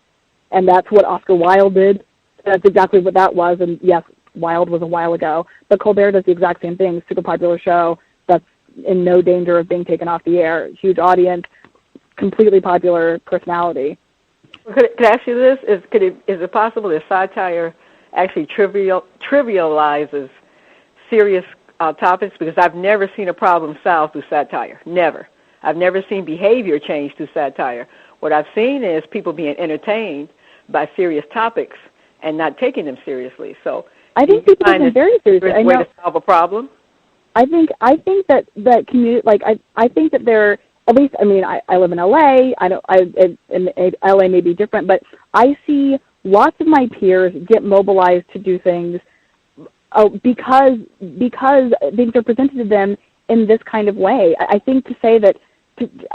And that's what Oscar Wilde did. That's exactly what that was. And yes, Wilde was a while ago. But Colbert does the exact same thing. Super popular show that's in no danger of being taken off the air. Huge audience, completely popular personality. Could I ask you this? Is it possible that satire actually trivializes serious topics? Because I've never seen a problem solved through satire. Never. I've never seen behavior change through satire. What I've seen is people being entertained by serious topics and not taking them seriously. So I think people take them very seriously. Way to solve a problem. I think that community, like I think that there, at least, I mean, I live in LA. In LA may be different, but I see lots of my peers get mobilized to do things because things are presented to them in this kind of way. I think to say that,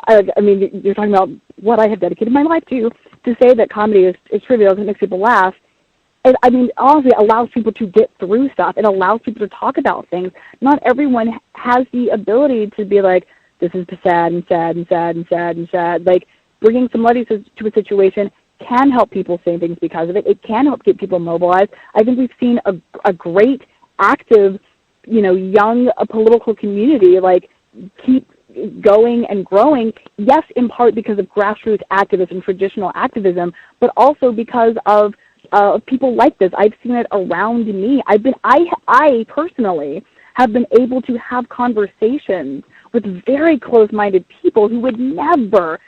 I mean, you're talking about what I have dedicated my life to say that comedy is trivial because it makes people laugh. And, I mean, honestly, it allows people to get through stuff. It allows people to talk about things. Not everyone has the ability to be like, this is sad and sad and sad and sad and sad. Like, bringing some levity to a situation can help people say things because of it. It can help get people mobilized. I think we've seen a great, active, young political community, like, keep going and growing, yes, in part because of grassroots activism, traditional activism, but also because of people like this. I've seen it around me. I personally have been able to have conversations with very close-minded people who would never,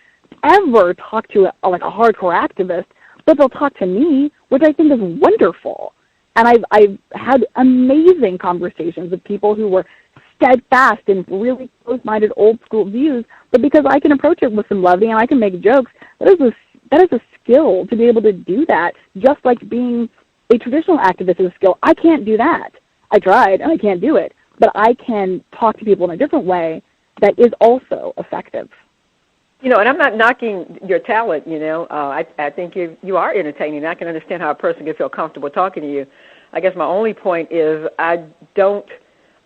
ever talk to a hardcore activist, but they'll talk to me, which I think is wonderful. And I've had amazing conversations with people who were steadfast and really close-minded, old-school views, but because I can approach it with some levity and I can make jokes, that is a skill to be able to do that, just like being a traditional activist is a skill. I can't do that. I tried, and I can't do it, but I can talk to people in a different way that is also effective. You know, and I'm not knocking your talent, you know. I think you are entertaining. I can understand how a person can feel comfortable talking to you. I guess my only point is I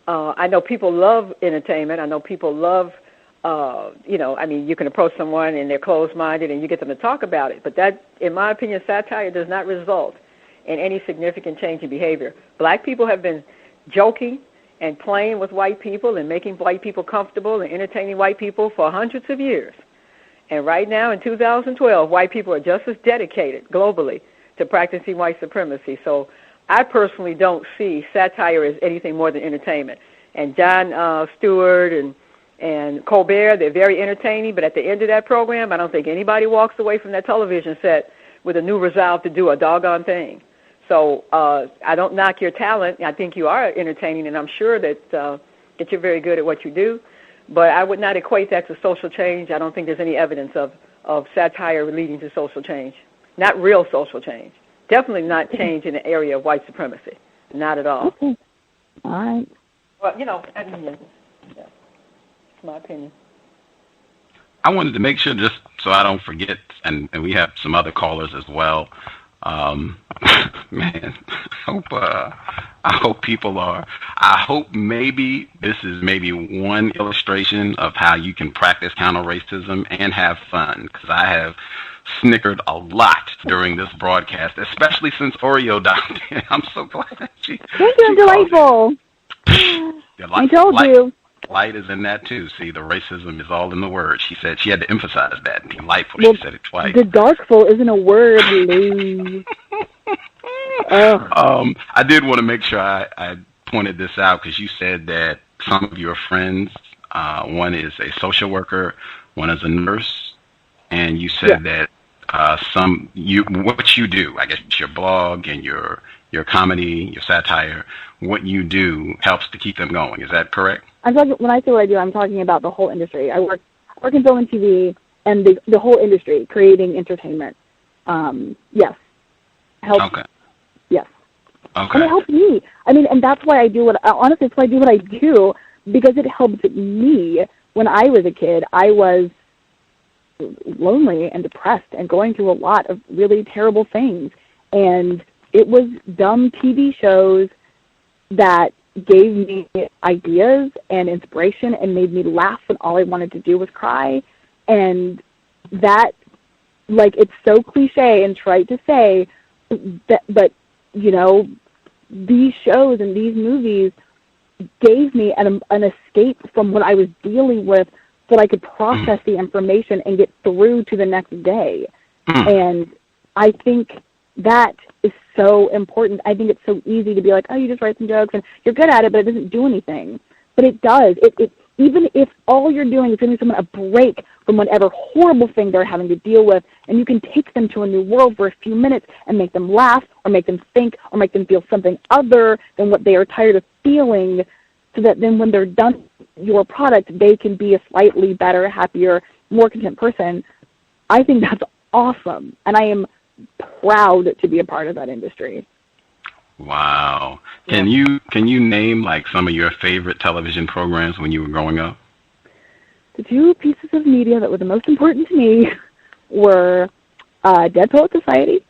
know people love entertainment. I know people love, you know, I mean, you can approach someone and they're closed-minded and you get them to talk about it. But that, in my opinion, satire does not result in any significant change in behavior. Black people have been joking and playing with white people and making white people comfortable and entertaining white people for hundreds of years. And right now, in 2012, white people are just as dedicated globally to practicing white supremacy. So I personally don't see satire as anything more than entertainment. And Jon Stewart and Colbert, they're very entertaining, but at the end of that program, I don't think anybody walks away from that television set with a new resolve to do a doggone thing. So I don't knock your talent. I think you are entertaining, and I'm sure that you're very good at what you do. But I would not equate that to social change. I don't think there's any evidence of satire leading to social change. Not real social change. Definitely not change in the area of white supremacy. Not at all. Okay. All right. Well, you know, I mean, yeah, it's my opinion. I wanted to make sure, just so I don't forget, and we have some other callers as well. Man, I hope people are. I hope maybe this is maybe one illustration of how you can practice counter-racism and have fun, because I have snickered a lot during this broadcast, especially since Oreo died. I'm so glad she. Thank you, delightful. I told you. Light is in that too. See, the racism is all in the word. She said she had to emphasize that. Delightful. Well, she said it twice. The darkful isn't a word, Lou. I did want to make sure I pointed this out because you said that some of your friends, one is a social worker, one is a nurse, and you said that what you do, I guess your blog and your comedy, your satire, what you do helps to keep them going. Is that correct? When I say what I do, I'm talking about the whole industry. I work in film and TV and the whole industry, creating entertainment. Yes. Helps. Okay. Yes. Okay. And it helps me. I mean, and that's why I do honestly, it's why I do what I do, because it helps me. When I was a kid, I was lonely and depressed and going through a lot of really terrible things. And it was dumb TV shows that gave me ideas and inspiration and made me laugh when all I wanted to do was cry. And that, like, it's so cliche and trite to say, but you know, these shows and these movies gave me an escape from what I was dealing with so that I could process the information and get through to the next day. And I think that is so important. I think it's so easy to be like, oh, you just write some jokes and you're good at it, but it doesn't do anything. But it does. It even if all you're doing is giving someone a break from whatever horrible thing they're having to deal with, and you can take them to a new world for a few minutes and make them laugh or make them think or make them feel something other than what they are tired of feeling, so that then when they're done with your product, they can be a slightly better, happier, more content person. I think that's awesome. And I am proud to be a part of that industry. Wow. Can you name like some of your favorite television programs when you were growing up? The two pieces of media that were the most important to me were Dead Poet Society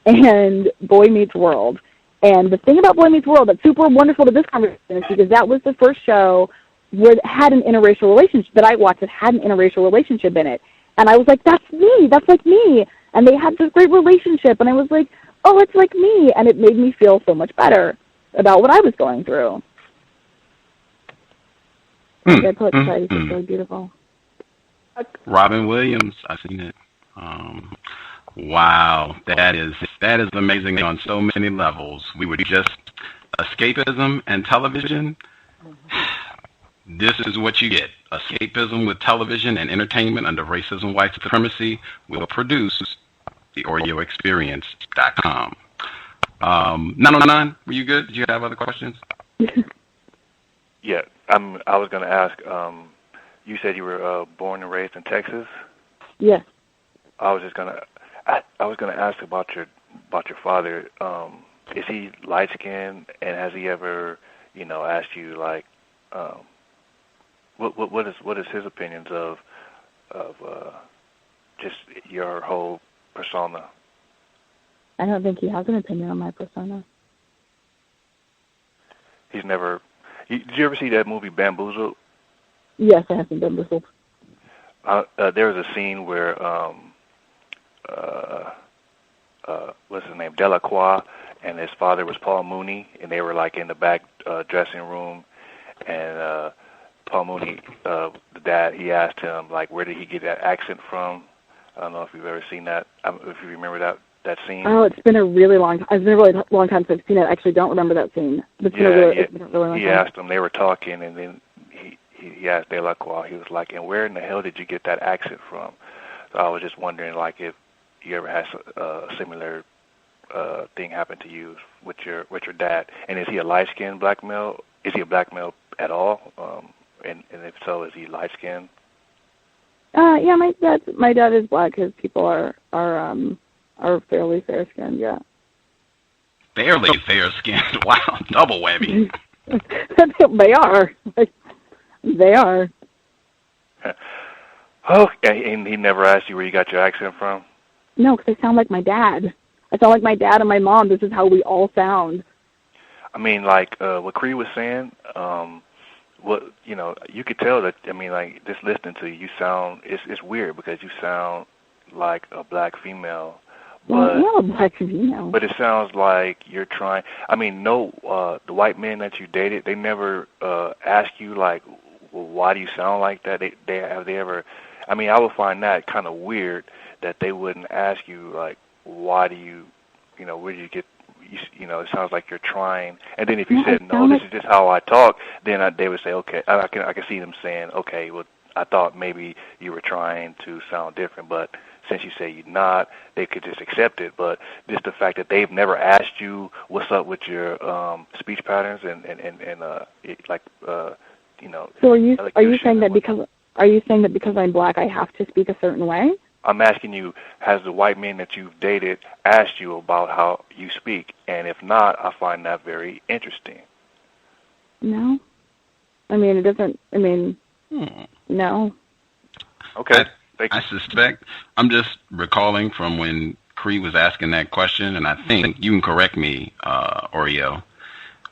and Boy Meets World. And the thing about Boy Meets World that's super wonderful to this conversation is because that was the first show where it had an interracial relationship that I watched that had an interracial relationship in it. And I was like, that's me. That's like me. And they had this great relationship. And I was like, oh, it's like me. And it made me feel so much better about what I was going through. Dead Poet Society is really beautiful. Robin Williams, I've seen it. Wow, that is amazing on so many levels. We were just escapism and television. This is what you get. Escapism with television and entertainment under racism, white supremacy will produce the Oreo Experience.com. 909, were you good? Did you have other questions? Yeah, I was going to ask. You said you were born and raised in Texas. Yes. I was going to ask about your father. Is he light skinned, and has he ever, asked you like, what is his opinions of just your whole persona? I don't think he has an opinion on my persona. He's never. Did you ever see that movie Bamboozled? Yes, I have seen Bamboozled. There was a scene where what's his name, Delacroix, and his father was Paul Mooney, and they were like in the back dressing room, and Paul Mooney, the dad, he asked him like, where did he get that accent from? I don't know if you've ever seen that. If you remember that scene. Oh, it's been a really long time. It's been a really long time since I've seen it. I actually don't remember that scene. It's been a really long time. He asked him. They were talking, and then he asked Delacroix. He was like, "And where in the hell did you get that accent from?" So I was just wondering, like, if you ever had a similar thing happen to you with your dad. And is he a light-skinned black male? Is he a black male at all? And if so, is he light-skinned? Yeah, my dad is black. His people are fairly fair-skinned. Yeah. Fairly fair-skinned. Wow, double whammy. They are. They are. Oh, and he never asked you where you got your accent from? No, because I sound like my dad. I sound like my dad and my mom. This is how we all sound. I mean, like what Cree was saying. You could tell that. I mean, like just listening to you sound. It's weird because you sound like a black female. Well, I am a black female. But it sounds like you're trying. I mean, no, the white men that you dated, they never ask you like, well, why do you sound like that? Have they ever? I mean, I would find that kind of weird that they wouldn't ask you like, why do you, where do you get? It sounds like you're trying. And then if you said no, this is just how I talk, then they would say, okay. I can see them saying, okay, well, I thought maybe you were trying to sound different, but since you say you're not, they could just accept it. But just the fact that they've never asked you what's up with your speech patterns and So are you saying that because I'm black I have to speak a certain way? I'm asking you, has the white men that you've dated asked you about how you speak? And if not, I find that very interesting. No. I mean, it doesn't, no. Okay. I suspect, I'm just recalling from when Cree was asking that question, and I think you can correct me, Oreo,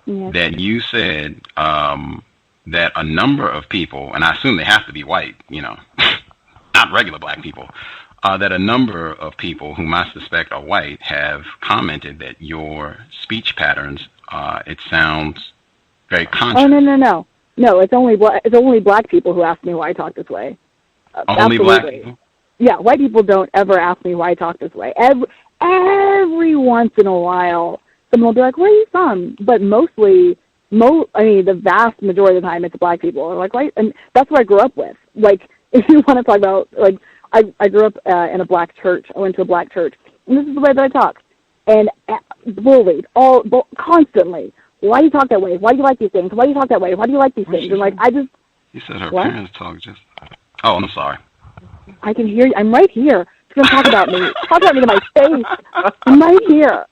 yes, that you said that a number of people, and I assume they have to be white, not regular black people, that a number of people whom I suspect are white have commented that your speech patterns, it sounds very conscious. Oh, no. No, it's only black people who ask me why I talk this way. Only absolutely. Black people? Yeah, white people don't ever ask me why I talk this way. Every once in a while, someone will be like, where are you from? But mostly, the vast majority of the time, it's black people. They're like, right? And that's what I grew up with. Like, if you want to talk about, like, I grew up in a black church. I went to a black church. And this is the way that I talk. And bullied, constantly. Why do you talk that way? Why do you like these things? Why do you talk that way? Why do you like these things? And, like, I just... You said her parents talk just... Oh, I'm sorry. I can hear you. I'm right here. You're going to talk about me. Talk about me to my face. I'm right here.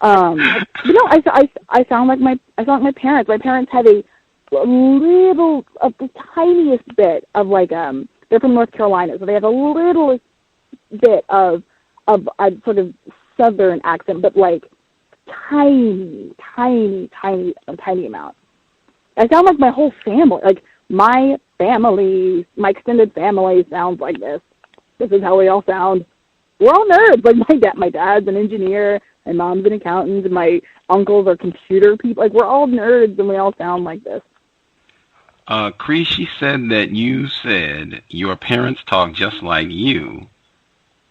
I sound like my parents. My parents have the tiniest bit of like they're from North Carolina, so they have a little bit of a sort of southern accent, but like tiny amount. I sound like my whole family, like my extended family sounds like this. This is how we all sound. We're all nerds. Like my dad's an engineer, my mom's an accountant, and my uncles are computer people. Like we're all nerds, and we all sound like this. Cree, she said that you said your parents talk just like you,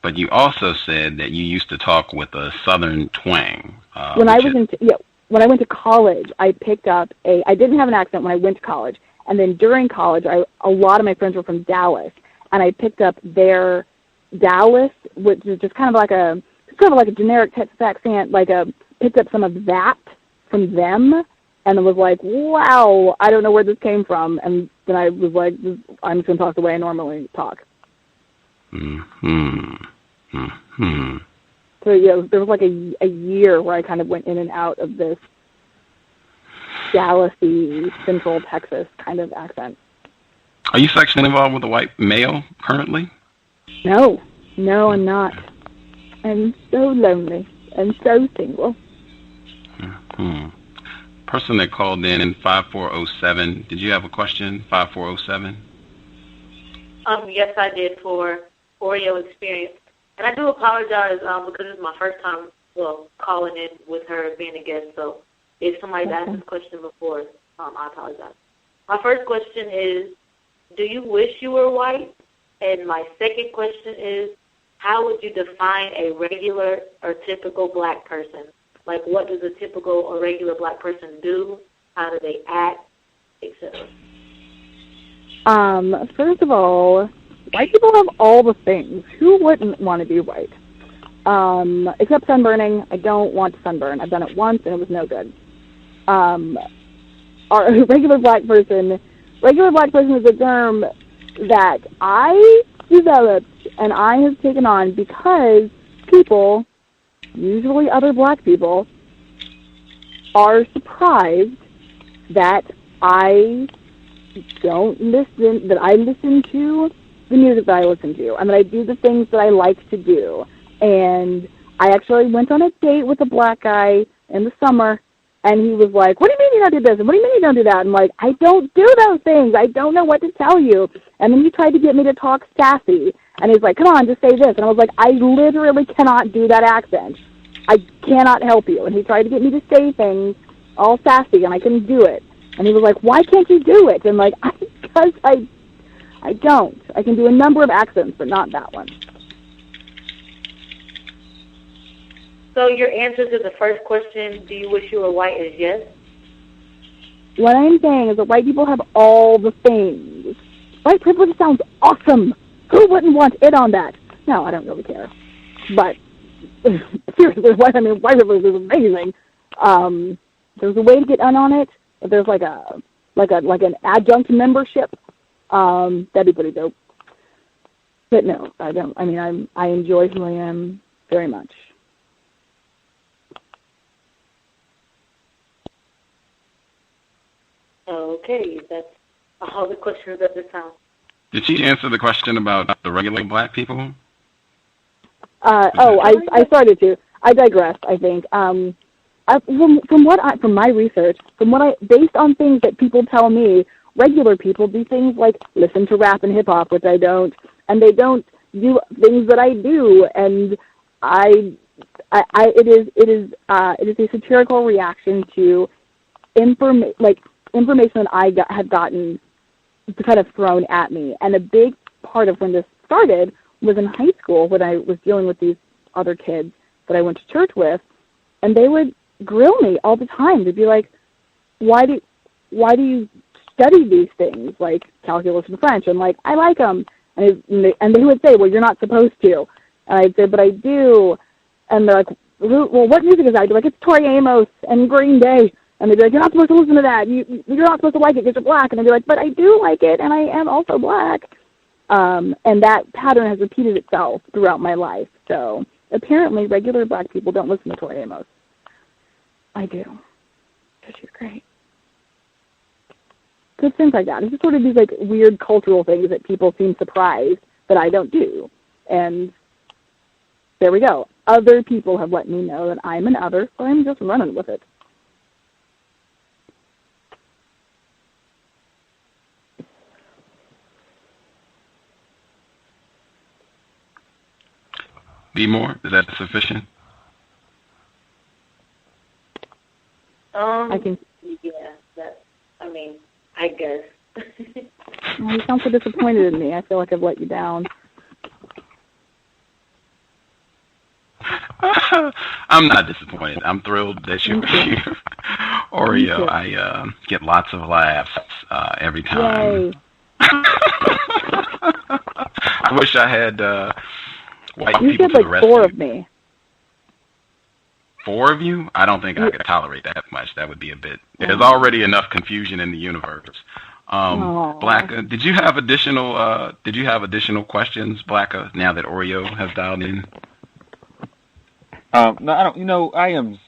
but you also said that you used to talk with a southern twang. When I went to college, I picked up I didn't have an accent when I went to college, and then during college, a lot of my friends were from Dallas, and I picked up their Dallas, which is just kind of like a generic Texas accent, picked up some of that from them, and I was like, wow, I don't know where this came from. And then I was like, I'm just going to talk the way I normally talk. Mm-hmm. Mm-hmm. So, yeah, there was like a year where I kind of went in and out of this Dallas-y, Central Texas kind of accent. Are you sexually involved with a white male currently? No, I'm not. I'm so lonely and so single. Mm-hmm. Person that called in 5407, did you have a question? 5407? Yes, I did, for Oreo Experience. And I do apologize because it's my first time, calling in with her being a guest. So if somebody's asked this question before, I apologize. My first question is, do you wish you were white? And my second question is, how would you define a regular or typical black person? Like, what does a typical or regular black person do? How do they act, etc.? First of all, white people have all the things. Who wouldn't want to be white? Except sunburning. I don't want to sunburn. I've done it once and it was no good. Our regular black person is a term that I developed and I have taken on because people, usually other black people, are surprised that I listen to the music that I listen to, and that I do the things that I like to do. And I actually went on a date with a black guy in the summer, and he was like, what do you mean you don't do this? And what do you mean you don't do that? I'm like, I don't do those things. I don't know what to tell you. And then he tried to get me to talk sassy, and he's like, come on, just say this. And I was like, I literally cannot do that accent. I cannot help you. And he tried to get me to say things all sassy, and I couldn't do it. And he was like, why can't you do it? And like, because I don't. I can do a number of accents, but not that one. So your answer to the first question, do you wish you were white, is yes? What I'm saying is that white people have all the things. White privilege sounds awesome. Who wouldn't want it on that? No, I don't really care. But seriously, white privilege is amazing. There's a way to get in on it. If there's like an adjunct membership, that'd be pretty dope. But no, I don't. I mean, I enjoy who I am very much. Okay, that's all the questions at this time. Did she answer the question about the regular black people? I started to. I digress, I think. From my research, based on things that people tell me, regular people do things like listen to rap and hip hop, which I don't, and they don't do things that I do, and it is a satirical reaction to information that I have gotten kind of thrown at me. And a big part of when this started was in high school when I was dealing with these other kids that I went to church with, and they would grill me all the time. They'd be like, why do you study these things like calculus and French? And like, I like them. And they would say, well, you're not supposed to. And I'd say, but I do. And they're like, well, what music is that? I'd be like, it's Tori Amos and Green Day. And they'd be like, you're not supposed to listen to that. You're not supposed to like it because you're black. And I'd be like, but I do like it, and I am also black. And that pattern has repeated itself throughout my life. So apparently regular black people don't listen to Tori Amos. I do, because she's great. So it's things like that. It's just sort of these like weird cultural things that people seem surprised that I don't do. And there we go. Other people have let me know that I'm an other, so I'm just running with it. Be more? Is that sufficient? I guess. You sound so disappointed in me. I feel like I've let you down. I'm not disappointed. I'm thrilled that you're here. Oreo, I get lots of laughs every time. Yay. I wish I had white you people said to the like rescue. 4 of me. 4 of you, I don't think I could tolerate that much. That would be a bit. There's already enough confusion in the universe. Blacka, did you have additional questions, Blacka? Now that Oreo has dialed in. No, I don't. I am.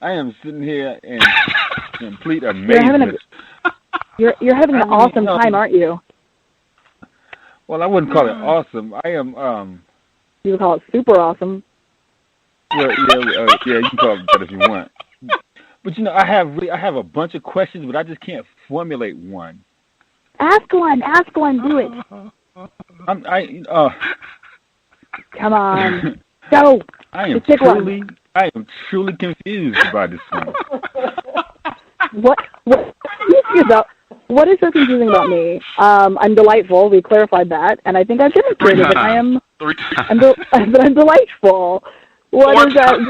I am sitting here in complete amazement. You're having an awesome time, aren't you? Well, I wouldn't call it awesome. I am. You would call it super awesome. Well, yeah, you can call it that if you want. But I have a bunch of questions, but I just can't formulate one. Ask one. Do it. Come on. Go. I am truly confused by this one. What is so confusing about me? I'm delightful. We clarified that, and I think I've demonstrated that I am. I'm delightful. What is that?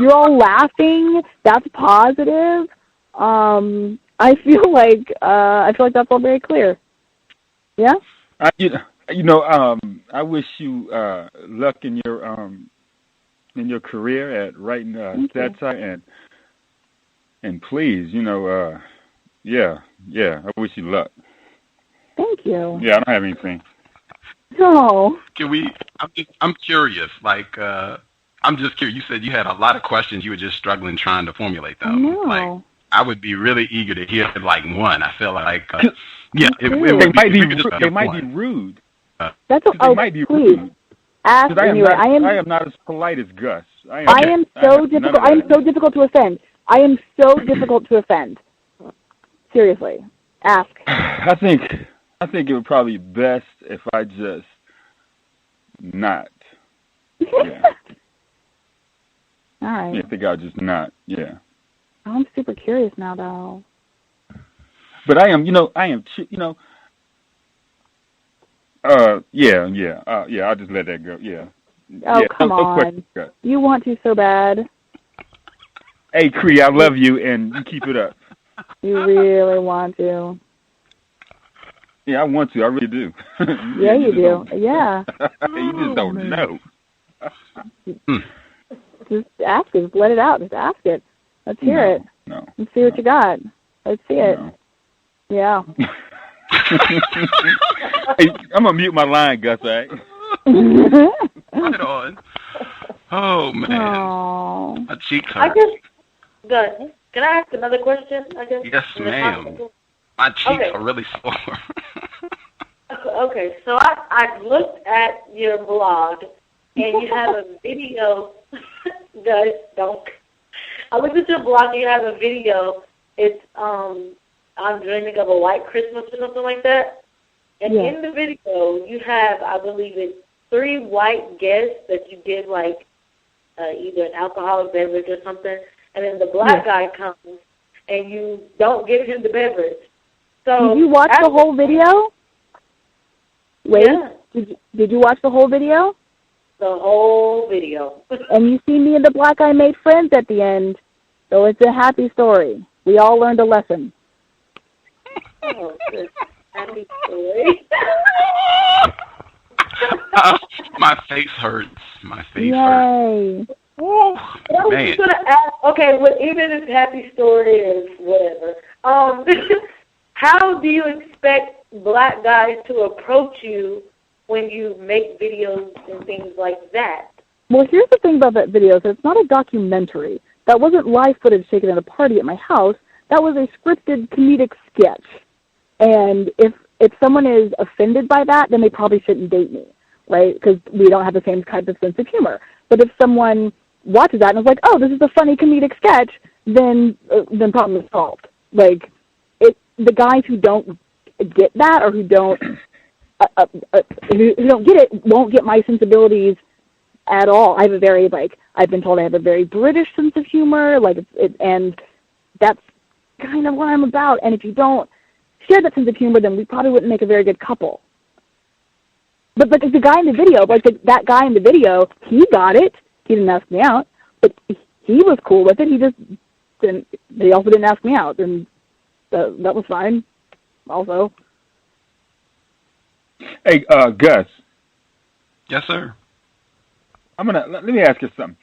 You're all laughing. That's positive. I feel like that's all very clear. Yeah. I wish you luck in your career at writing satire, and please, yeah, I wish you luck. Thank you. Yeah, I don't have anything. No. Can we? I'm curious. I'm just curious. You said you had a lot of questions. You were just struggling trying to formulate them. No. I would be really eager to hear one. I feel like, they might be rude. That's might be please. Rude. Ask anyway. I am not as polite as Gus. I am so difficult. I am so difficult to offend. I am so difficult to offend. Seriously, ask. I think it would probably be best if I just not. Yeah. All right. Yeah, I think I'll just not. Yeah. I'm super curious now, though. But I'll just let that go. Yeah. Oh, come on. You want to so bad. Hey, Cree, I love you, and you keep it up. You really want to. Yeah, I want to. I really do. Yeah, you do. Yeah. You just don't know. Just ask it. Just let it out. Just ask it. Let's hear it. No. Let's see what you got. Let's see it. Yeah. Hey, I'm going to mute my line, Gus, all right? Right on. Oh, man. Aww. My cheeks hurt. Good. Can I ask another question, I guess? Yes, ma'am. My cheeks are really sore. Okay, so I looked at your blog, and you have a video. Guys, don't. I looked at your blog, and you have a video. It's I'm dreaming of a white Christmas or something like that. And in the video, you have, I believe it's 3 white guests that you did like either an alcoholic beverage or something. And then the black guy comes, and you don't give him the beverage. So did you watch the whole video? Wait, did you watch the whole video? The whole video. And you see me and the black guy made friends at the end, so it's a happy story. We all learned a lesson. Oh, good. Happy story. My face hurts. My face hurts. Woo, I was just going to ask, okay, well, even if happy story is whatever, how do you expect black guys to approach you when you make videos and things like that? Well, here's the thing about that video. So it's not a documentary. That wasn't live footage taken at a party at my house. That was a scripted comedic sketch. And if someone is offended by that, then they probably shouldn't date me, right? Because we don't have the same type of sense of humor. But if someone watches that and is like, oh, this is a funny comedic sketch, then problem is solved. Like, the guys who don't get that or who don't get it won't get my sensibilities at all. I have a very, I've been told I have a very British sense of humor, and that's kind of what I'm about. And if you don't share that sense of humor, then we probably wouldn't make a very good couple. But the guy in the video, that guy in the video, he got it. He didn't ask me out, but he was cool with it. He just didn't. He also didn't ask me out, and that was fine. Also. Hey, Gus. Yes, sir. Let me ask you something.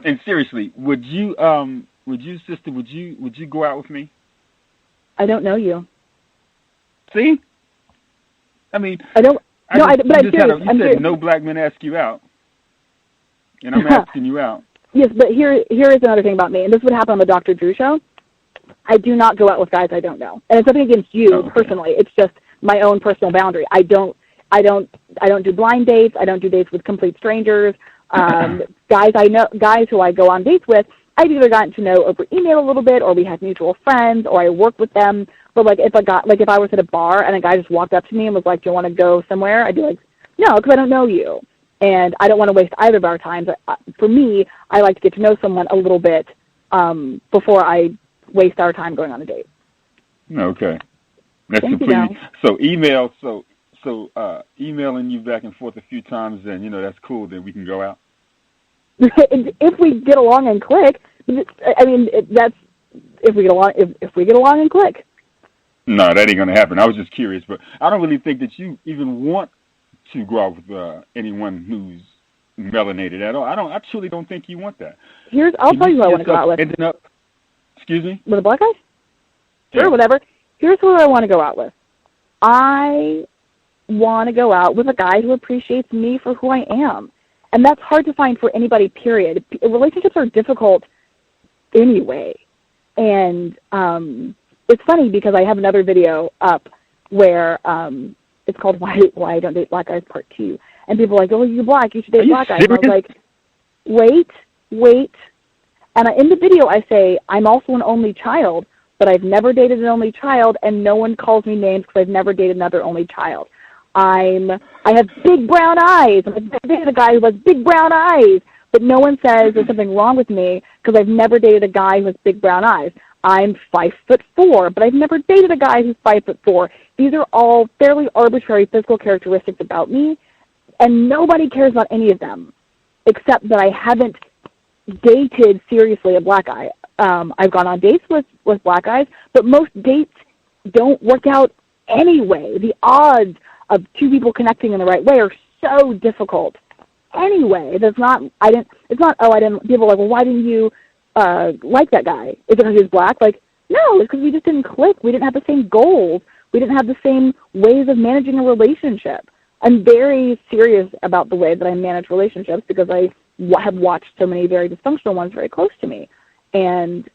And seriously, would you sister, would you go out with me? I don't know you. See? I mean, I don't. I No, just, but I'm you serious. said no black men ask you out, and I'm asking you out. Yes, but here is another thing about me, and this would happen on the Dr. Drew show. I do not go out with guys I don't know, and it's nothing against you personally. It's just my own personal boundary. I don't do blind dates. I don't do dates with complete strangers. Guys who I go on dates with, I've either gotten to know over email a little bit, or we have mutual friends, or I work with them. But if I was at a bar and a guy just walked up to me and was like, "Do you want to go somewhere?" I'd be like, "No," because I don't know you, and I don't want to waste either of our time. But for me, I like to get to know someone a little bit before I waste our time going on a date. Okay, that's completely. So emailing you back and forth a few times, then that's cool. Then we can go out. If we get along and click, I mean that's if we get along. If we get along and click. No, that ain't gonna happen. I was just curious, but I don't really think that you even want to go out with anyone who's melanated at all. I truly don't think you want that. I'll tell you who I want to go out with. Excuse me? With a black guy? Sure, yeah. Whatever. Here's who I want to go out with. I want to go out with a guy who appreciates me for who I am. And that's hard to find for anybody, period. Relationships are difficult anyway. And it's funny because I have another video up where it's called Why I Don't Date Black Guys Part 2. And people are like, "Oh, you're black, you should date black guys." And I was like, wait. And in the video I say, I'm also an only child, but I've never dated an only child, and no one calls me names because I've never dated another only child. I have big brown eyes. I've dated a guy who has big brown eyes, but no one says there's something wrong with me because I've never dated a guy who has big brown eyes. I'm 5'4", but I've never dated a guy who's 5'4". These are all fairly arbitrary physical characteristics about me, and nobody cares about any of them, except that I haven't dated seriously a black guy. I've gone on dates with black guys, but most dates don't work out anyway. The odds of two people connecting in the right way are so difficult. Anyway, people are like, "Well, why didn't you like that guy? Is it because he was black?" Like, no, it's because we just didn't click. We didn't have the same goals. We didn't have the same ways of managing a relationship. I'm very serious about the way that I manage relationships because I have watched so many very dysfunctional ones very close to me. And,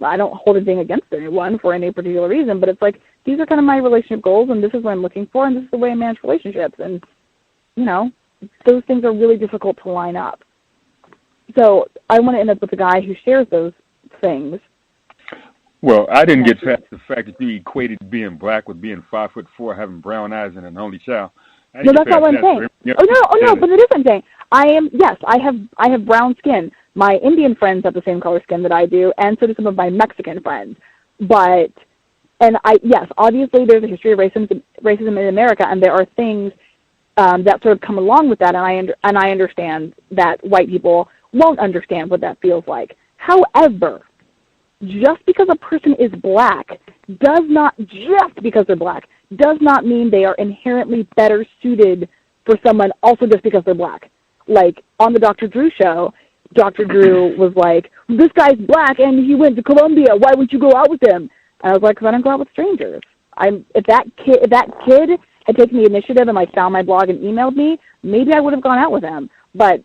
I don't hold anything against anyone for any particular reason, but it's like, these are kind of my relationship goals, and this is what I'm looking for, and this is the way I manage relationships. And, those things are really difficult to line up. So I want to end up with a guy who shares those things. Well, I didn't get past the fact that you equated being black with being 5'4", having brown eyes, and an only child. No, that's not what I'm saying. Yep. Oh no, but it is what I'm saying. I have brown skin. My Indian friends have the same color skin that I do, and so do some of my Mexican friends. Obviously there's a history of racism in America, and there are things that sort of come along with that, and I understand that white people won't understand what that feels like. However, just because a person is black does not mean they are inherently better suited for someone also just because they're black. Like, on the Dr. Drew show, Dr. Drew was like, "This guy's black and he went to Columbia. Why would you go out with him?" And I was like, "Because I don't go out with strangers." If that kid had taken the initiative and found my blog and emailed me, maybe I would have gone out with him. But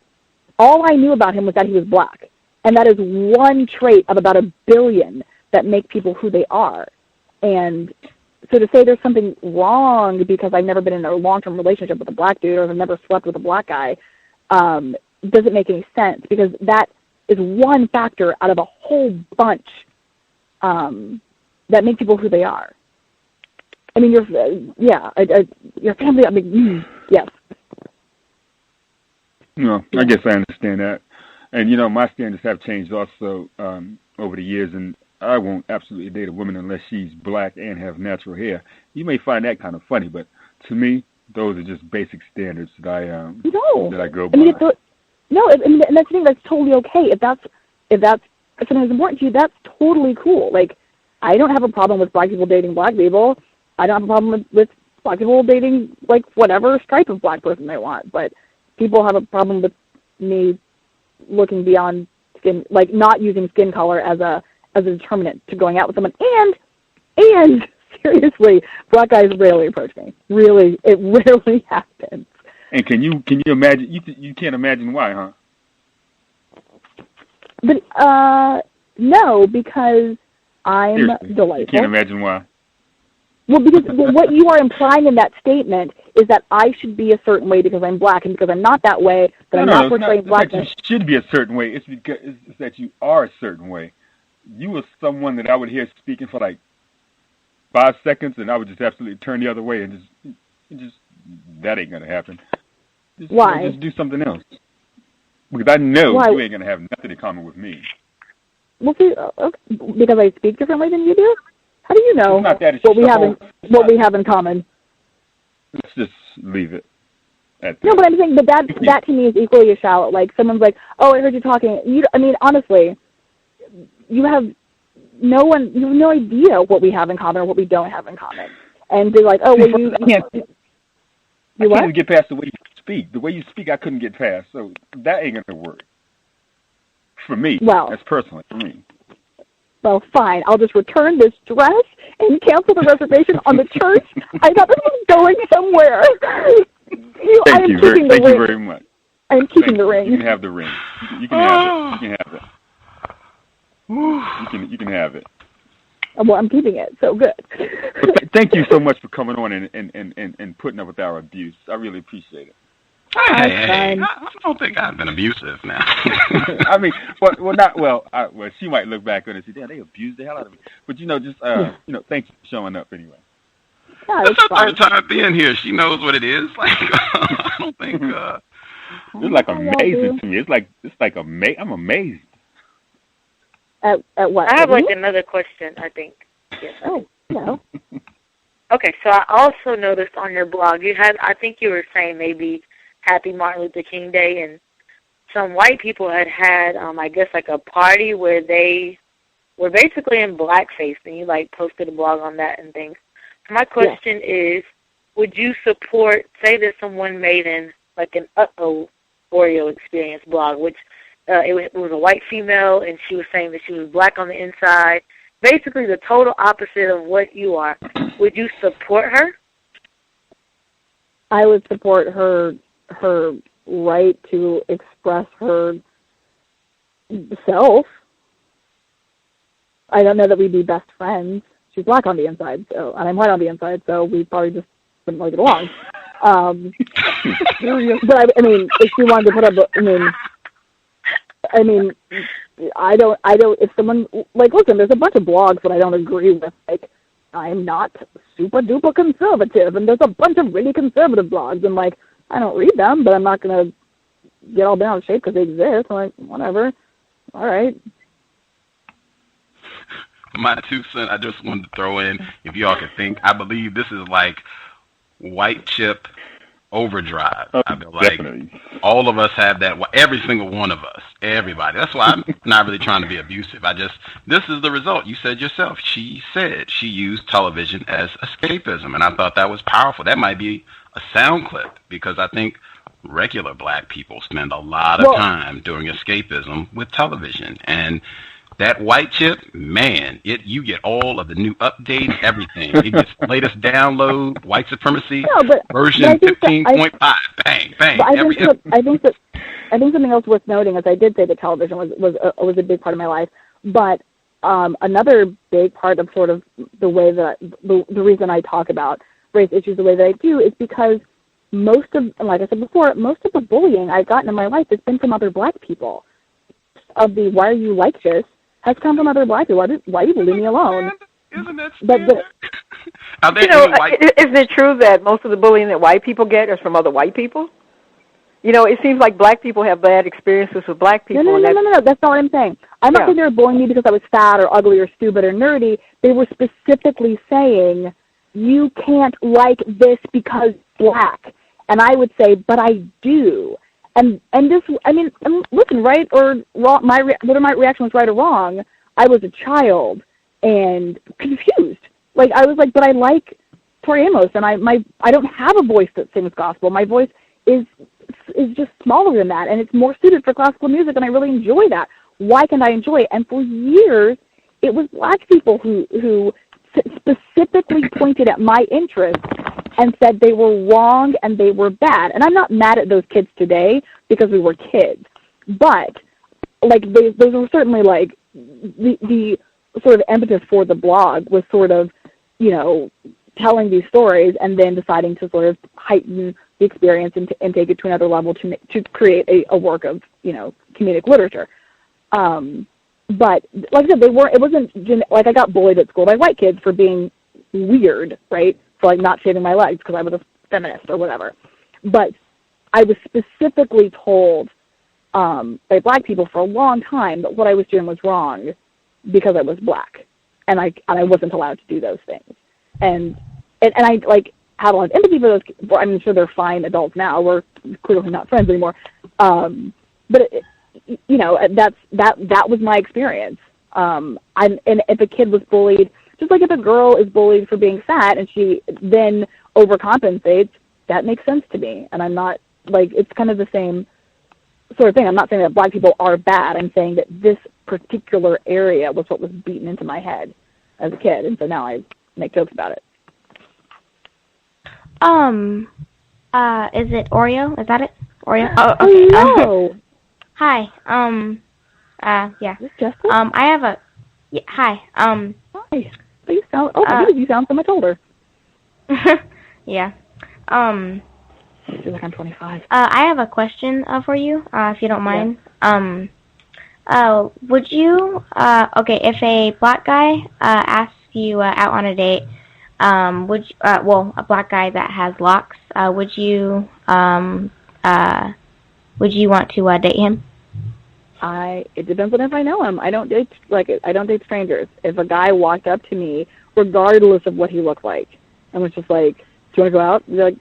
all I knew about him was that he was black. And that is one trait of about 1 billion that make people who they are. And so to say there's something wrong because I've never been in a long-term relationship with a black dude or I've never slept with a black guy doesn't make any sense, because that is one factor out of a whole bunch that make people who they are. I mean, your family, yes. No, I guess I understand that. And, my standards have changed also over the years, and I won't absolutely date a woman unless she's black and have natural hair. You may find that kind of funny, but to me, those are just basic standards that I go by. And that's the thing, that's totally okay. If that's something that's important to you, that's totally cool. I don't have a problem with black people dating black people. I don't have a problem with black people dating, whatever stripe of black person they want. But people have a problem with me looking beyond skin, like not using skin color as a determinant to going out with someone. And seriously, black guys rarely approach me. Really, it rarely happens. And can you imagine? You can't imagine why, huh? But no, because I'm Seriously, delightful. You can't imagine why. Well, because what you are implying in that statement is that I should be a certain way because I'm black, and because I'm not that way, that I'm not portraying blackness. It's that you should be a certain way. It's because it's that you are a certain way. You were someone that I would hear speaking for like 5 seconds, and I would just absolutely turn the other way and just that ain't gonna happen. Why? Just do something else. Because I know you ain't gonna have nothing in common with me. Well, see, because I speak differently than you do. How do you know what we have in common? Let's just leave it at that. No, but I'm saying that to me is equally as shallow. Like someone's like, "Oh, I heard you talking." I mean, honestly, you have no idea what we have in common or what we don't have in common, and be like, "Oh, well, you can't even get past the way you speak. The way you speak, I couldn't get past. So that ain't gonna work for me. Well, that's personally for me. Well, fine. I'll just return this dress and cancel the reservation on the church. I thought this was going somewhere. Thank you very much. I'm keeping the ring. You can have the ring. You can have it. You can have it. You can have it. Well, I'm keeping it. So good. Okay, thank you so much for coming on and putting up with our abuse. I really appreciate it. Hey, I don't think I've been abusive now. I mean, she might look back on it and say, "Damn, they abused the hell out of me." But thanks for showing up anyway. Yeah, that's her third time being here. She knows what it is. Like, I don't think. It's like amazing to me. I'm amazed. At what? I have another question. I think. Yes. Oh, no. Okay, so I also noticed on your blog I think you were saying maybe Happy Martin Luther King Day, and some white people had I guess, like a party where they were basically in blackface, and you, like, posted a blog on that and things. So my question is, would you support, say that someone made an Oreo Experience blog, which it was a white female, and she was saying that she was black on the inside, basically the total opposite of what you are. Would you support her? I would support her right to express her self. I don't know that we'd be best friends. She's black on the inside, and I'm white on the inside, so we probably just wouldn't really get along. But I mean, if she wanted to put up, I don't. If someone listen, there's a bunch of blogs that I don't agree with. Like, I'm not super duper conservative, and there's a bunch of really conservative blogs, and I don't read them, but I'm not gonna get all bent out of shape because they exist. I'm like, whatever. All right. My 2 cents, I just wanted to throw in, if y'all could think, I believe this is like white chip overdrive. I feel like definitely. All of us have that, every single one of us, everybody. That's why I'm not really trying to be abusive. This is the result. You said yourself. She said she used television as escapism, and I thought that was powerful. That might be a sound clip, because I think regular black people spend a lot of time doing escapism with television. And that white chip, man, you get all of the new updates, everything. It gets latest download, White Supremacy, version 15.5, bang, bang. I think something else worth noting is I did say that television was a big part of my life, but another big part of sort of the way that the reason I talk about race issues the way that I do is because like I said before, most of the bullying I've gotten in my life has been from other black people. Of the "why are you like this" has come from other black people. Why people leave me alone? Isn't that standard? Isn't it true that most of the bullying that white people get is from other white people? It seems like black people have bad experiences with black people. No, that's not what I'm saying. I'm not saying they were bullying me because I was fat or ugly or stupid or nerdy. They were specifically saying, you can't like this because black. And I would say, but I do. And this, listen, right or wrong, whether my reaction was right or wrong, I was a child and confused. I was like, but I like Tori Amos, and I don't have a voice that sings gospel. My voice is is just smaller than that, and it's more suited for classical music, and I really enjoy that. Why can't I enjoy it? And for years, it was black people who specifically pointed at my interests and said they were wrong and they were bad. And I'm not mad at those kids today because we were kids, but like those were certainly like the sort of impetus for the blog was sort of, you know, telling these stories and then deciding to sort of heighten the experience and take it to another level to create a work of, you know, comedic literature. But like I said, it wasn't like I got bullied at school by white kids for being weird, right? For like not shaving my legs because I was a feminist or whatever. But I was specifically told by black people for a long time that what I was doing was wrong because I was black, and I wasn't allowed to do those things. And I like have a lot of empathy for those. I'm sure they're fine adults now. We're clearly not friends anymore. But you know, that was my experience. And if a kid was bullied, just like if a girl is bullied for being fat and she then overcompensates, that makes sense to me. And I'm not like, it's kind of the same sort of thing. I'm not saying that black people are bad. I'm saying that this particular area was what was beaten into my head as a kid, and so now I make jokes about it. Is it Oreo? Is that it? Oreo? Oh, okay. Hello. Hi. Yeah. Is this Justin? I have a. Yeah, hi. Hi. You sound. Oh, you sound so much older. Yeah. I feel like I'm 25. I have a question for you, if you don't mind. Yeah. Would you? Okay, if a black guy asks you out on a date, would you, a black guy that has locks, would you want to date him? It depends on if I know him. I don't date strangers. If a guy walked up to me, regardless of what he looked like, and was just like, "Do you want to go out?" I'd be like,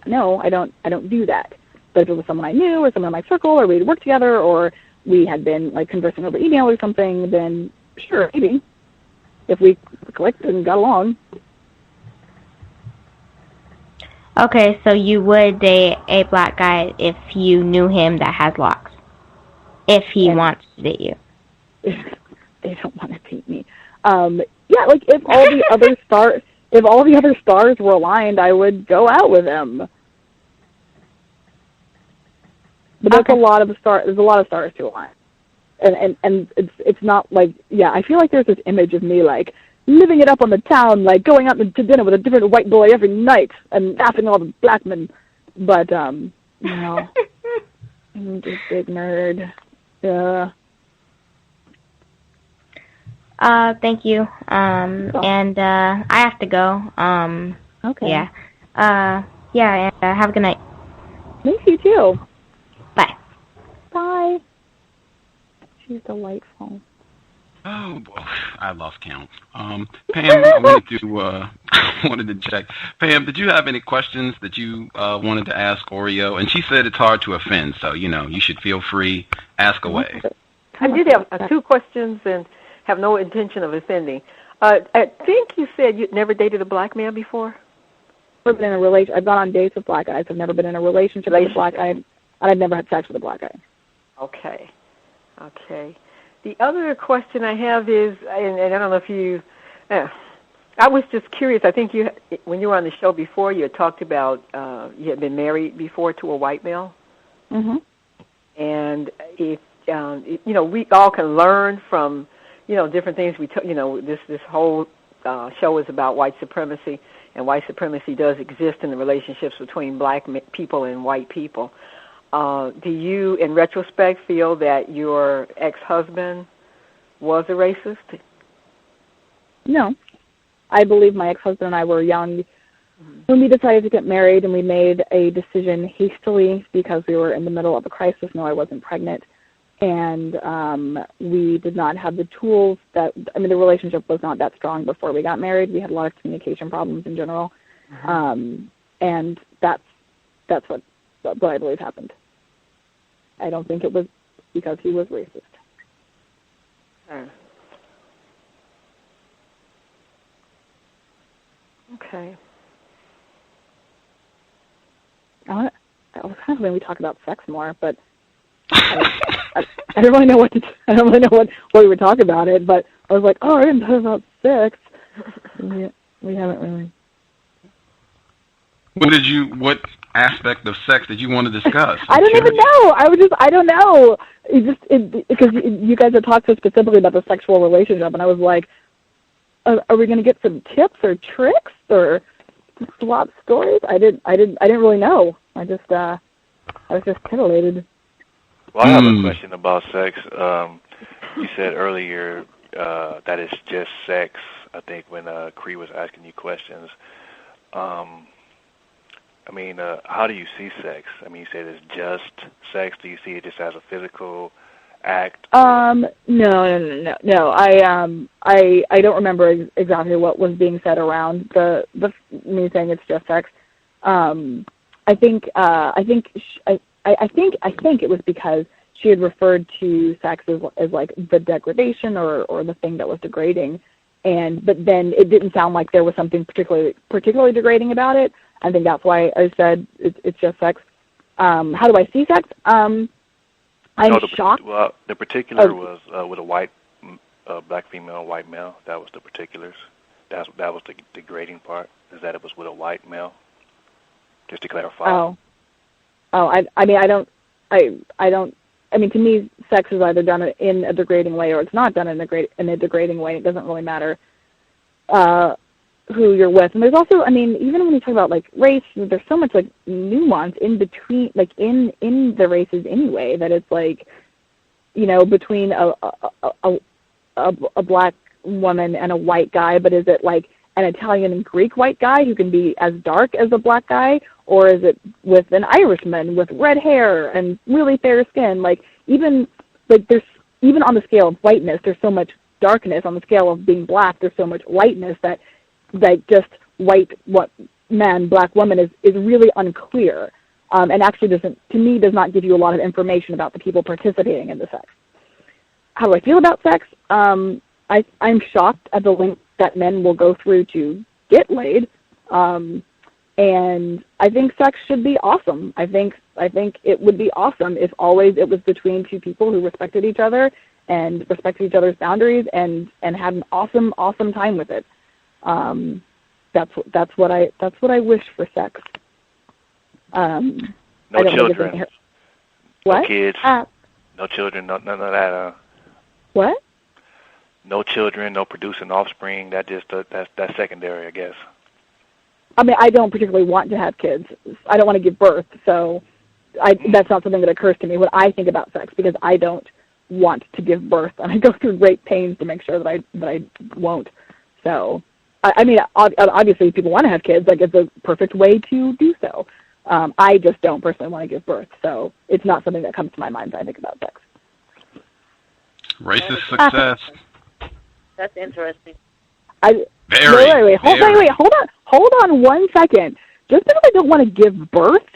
"No, I don't do that." But if it was someone I knew, or someone in my circle, or we'd worked together, or we had been like conversing over email or something, then sure, maybe. If we clicked and got along. Okay, so you would date a black guy if you knew him that has locks. If he wants to date you. They don't want to date me. Yeah, like if all the other stars were aligned, I would go out with them. But there's a lot of stars to align. And it's not like, yeah, I feel like there's this image of me like living it up on the town, like going out to dinner with a different white boy every night and laughing at all the black men. But you know, I'm just a big nerd. Yeah. Thank you. And I have to go. Okay. Yeah. Yeah, and have a good night. Thank you too. Bye. Bye. She's delightful. Oh, boy, I lost count. Pam, I wanted to check. Pam, did you have any questions that you wanted to ask Oreo? And she said it's hard to offend, so, you know, you should feel free, ask away. I did have 2 questions and have no intention of offending. I think you said you'd never dated a black man before? I've been in a relation. I've gone on dates with black guys. I've never been in a relationship with a black guy, and I've never had sex with a black guy. Okay. The other question I have is, and I don't know if you, I was just curious. I think when you were on the show before, you had talked about you had been married before to a white male. Mm-hmm. And if you know, we all can learn from, you know, different things. This whole show is about white supremacy, and white supremacy does exist in the relationships between black people and white people. Do you, in retrospect, feel that your ex-husband was a racist? No. I believe my ex-husband and I were young when we decided to get married, and we made a decision hastily because we were in the middle of a crisis. No, I wasn't pregnant. And we did not have the tools the relationship was not that strong before we got married. We had a lot of communication problems in general. And that's what I believe happened. I don't think it was because he was racist. Okay. I was kind of hoping we talk about sex more, but I don't really know what I don't really know what we would talk about it. But I was like, oh, I didn't talk about sex. We haven't really. What aspect of sex did you want to discuss? I don't even know. I don't know. Because you guys have talked so specifically about the sexual relationship, and I was like, are we going to get some tips or tricks or swap stories? I didn't really know. I was just titillated. Well, I have a question about sex. You said earlier that it's just sex. I think when Cree was asking you questions. I mean, how do you see sex? I mean, you said it's just sex. Do you see it just as a physical act? No. I don't remember exactly what was being said around the me saying it's just sex. I think it was because she had referred to sex as like the degradation or the thing that was degrading, but then it didn't sound like there was something particularly degrading about it. I think that's why I said it's just sex. How do I see sex? I'm shocked. Well, the particular was with a white, black female, white male. That was the particulars. That was the degrading part. Is that it was with a white male? Just to clarify. I mean, to me, sex is either done in a degrading way or it's not done in a degrading way. It doesn't really matter who you're with. And there's also, I mean, even when you talk about, like, race, there's so much, like, nuance in between, like, in the races anyway, that it's, like, you know, between a black woman and a white guy, but is it, like, an Italian and Greek white guy who can be as dark as a black guy, or is it with an Irishman with red hair and really fair skin? Like, even on the scale of whiteness, there's so much darkness. On the scale of being black, there's so much whiteness that just white man, black woman is really unclear, and actually does not give you a lot of information about the people participating in the sex. How do I feel about sex? I'm shocked at the length that men will go through to get laid, and I think sex should be awesome. I think it would be awesome if always it was between two people who respected each other and respected each other's boundaries and had an awesome time with it. That's what I wish for sex. No children. What? No kids. No children. None of that. What? No children. No producing offspring. That's secondary, I guess. I mean, I don't particularly want to have kids. I don't want to give birth, so that's not something that occurs to me when I think about sex, because I don't want to give birth, and I go through great pains to make sure that I won't. So, I mean, obviously, people want to have kids. Like, it's a perfect way to do so. I just don't personally want to give birth, so it's not something that comes to my mind when I think about sex. Racist success. That's interesting. Wait, hold on 1 second. Just because I don't want to give birth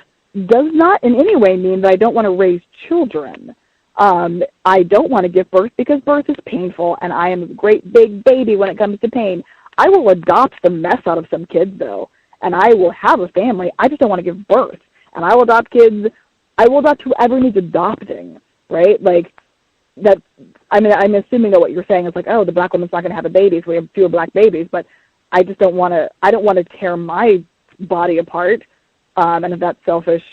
does not in any way mean that I don't want to raise children. I don't want to give birth because birth is painful, and I am a great big baby when it comes to pain. I will adopt the mess out of some kids, though, and I will have a family. I just don't want to give birth. And I will adopt kids. I will adopt whoever needs adopting, right? Like, that. I mean, I'm assuming that what you're saying is like, oh, the black woman's not going to have a baby, so we have fewer black babies. But I just don't want to. I don't want to tear my body apart. And if that's selfish,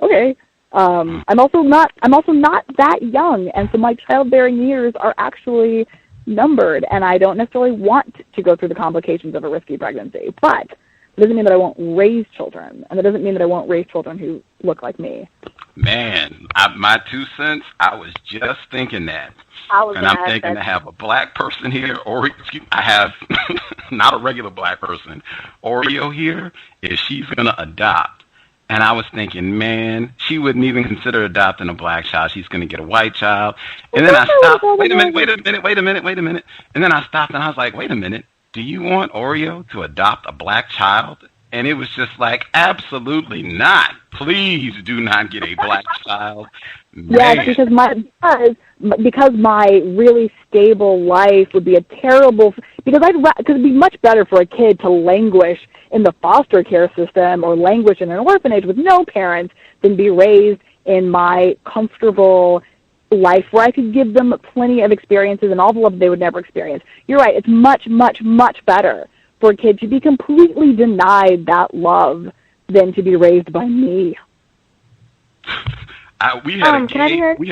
okay. I'm also not that young, and so my childbearing years are actually numbered, and I don't necessarily want to go through the complications of a risky pregnancy. But it doesn't mean that I won't raise children, and it doesn't mean that I won't raise children who look like me. Man, my 2 cents, I was just thinking that. And I'm thinking to have a black person here, or I have not a regular black person, Oreo here, if she's going to adopt. And I was thinking, man, she wouldn't even consider adopting a black child. She's going to get a white child. And then I stopped. Wait a minute. And then I stopped and I was like, wait a minute. Do you want Oreo to adopt a black child? And it was just like, absolutely not. Please do not get a black child. Yes, because my really stable life would be a terrible, because it'd be much better for a kid to languish in the foster care system or languish in an orphanage with no parents than be raised in my comfortable life where I could give them plenty of experiences and all the love they would never experience. You're right. It's much, much, much better for a kid to be completely denied that love than to be raised by me. We had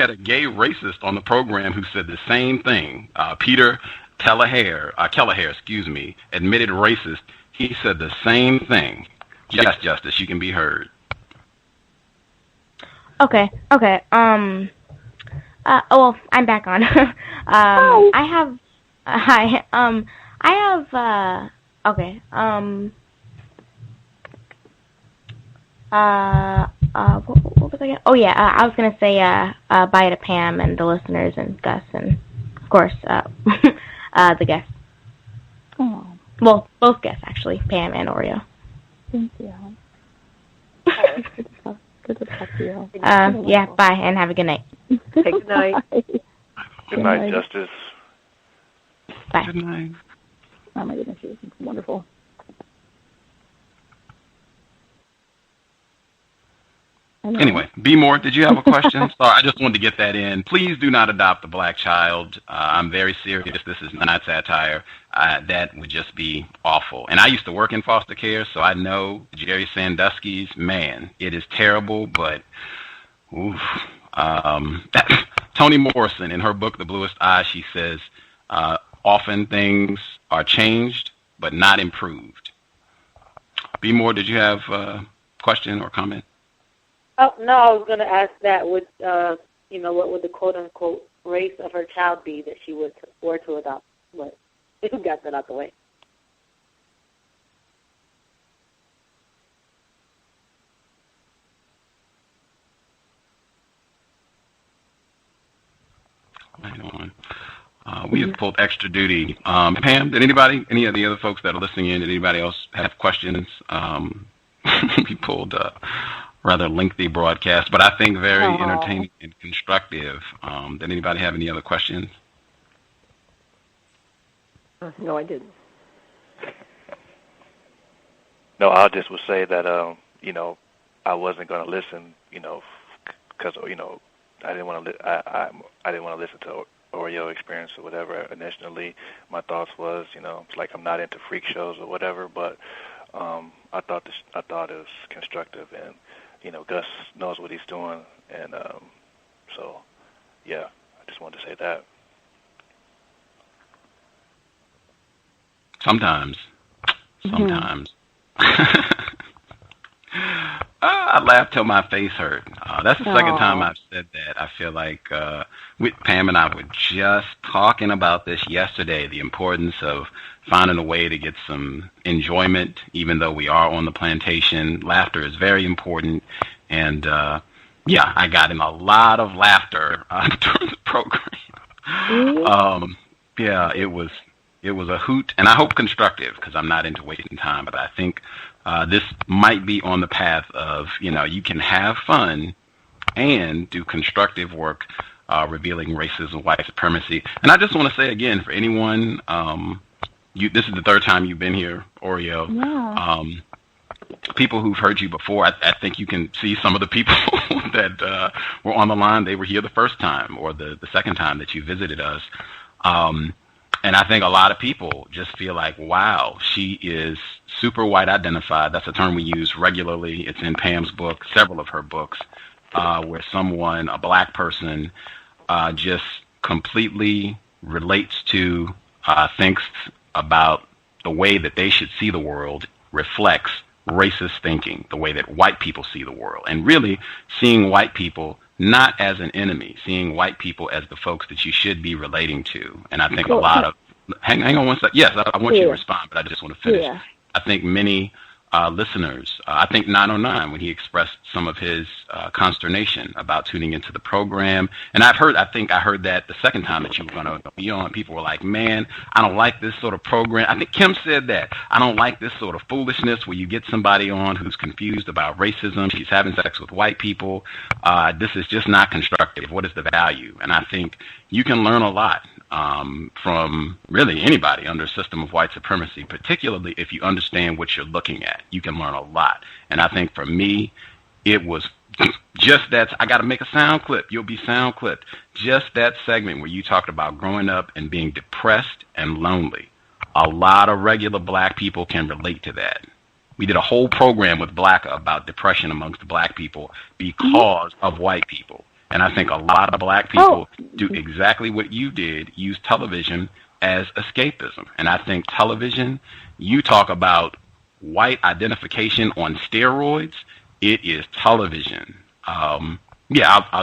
a gay racist on the program who said the same thing. Peter Kelleher, admitted racist. He said the same thing. Yes, Justice, you can be heard. Okay. Well, I'm back on. Hi. What was I going to... Oh, yeah, I was going to say bye to Pam and the listeners and Gus and, of course, the guests. Oh. Well, both guests, actually, Pam and Oreo. Thank you. Good to talk to you. Yeah, bye, and have a good night. Good night. Good night, Justice. Bye. Good night. Oh, my goodness, she was wonderful. Anyway, B. Moore, did you have a question? Sorry, I just wanted to get that in. Please do not adopt a black child. I'm very serious. This is not satire. That would just be awful. And I used to work in foster care, so I know Jerry Sandusky's, man, it is terrible, but oof. Toni Morrison, in her book, The Bluest Eye, she says, often things are changed, but not improved. B. Moore, did you have a question or comment? Oh, no, I was going to ask that. What would the quote-unquote race of her child be that she were to adopt? But who got that out the way? Right on. We have pulled extra duty. Pam, did any of the other folks that are listening in, did anybody else have questions? We pulled rather lengthy broadcast, but I think very entertaining and constructive. Did anybody have any other questions? No, I didn't. No, I just would say that, I wasn't going to listen, because, I didn't want to. I didn't want to listen to Oreo Experience or whatever. Initially, my thoughts was, it's like I'm not into freak shows or whatever, but I thought it was constructive, and Gus knows what he's doing, and so yeah, I just wanted to say that. Sometimes. I laughed till my face hurt. That's the second time I've said that. I feel like Pam and I were just talking about this yesterday, the importance of finding a way to get some enjoyment, even though we are on the plantation. Laughter is very important. And, I got in a lot of laughter during the program. It was a hoot, and I hope constructive, because I'm not into wasting time, but I think this might be on the path of, you can have fun and do constructive work revealing racism, white supremacy. And I just want to say again, for anyone, this is the third time you've been here, Oreo. Yeah. People who've heard you before, I think you can see some of the people that were on the line. They were here the first time or the second time that you visited us. And I think a lot of people just feel like, wow, she is super white identified. That's a term we use regularly. It's in Pam's book, several of her books, where someone, a black person, just completely relates to, thinks about the way that they should see the world, reflects racist thinking, the way that white people see the world, and really seeing white people not as an enemy, seeing white people as the folks that you should be relating to. And I think a lot of, hang on one second. Yes, I want you to respond, but I just want to finish. Yeah. I think many listeners. I think 909 when he expressed some of his consternation about tuning into the program. And I think I heard that the second time that you were going to be on. People were like, man, I don't like this sort of program. I think Kim said that. I don't like this sort of foolishness where you get somebody on who's confused about racism. She's having sex with white people. This is just not constructive. What is the value? And I think you can learn a lot from really anybody under a system of white supremacy, particularly if you understand what you're looking at. You can learn a lot. And I think for me, it was just that. I got to make a sound clip. You'll be sound clipped. Just that segment where you talked about growing up and being depressed and lonely. A lot of regular black people can relate to that. We did a whole program with Blacka about depression amongst black people because of white people. And I think a lot of black people do exactly what you did, use television as escapism. And I think television, you talk about white identification on steroids, it is television. I'll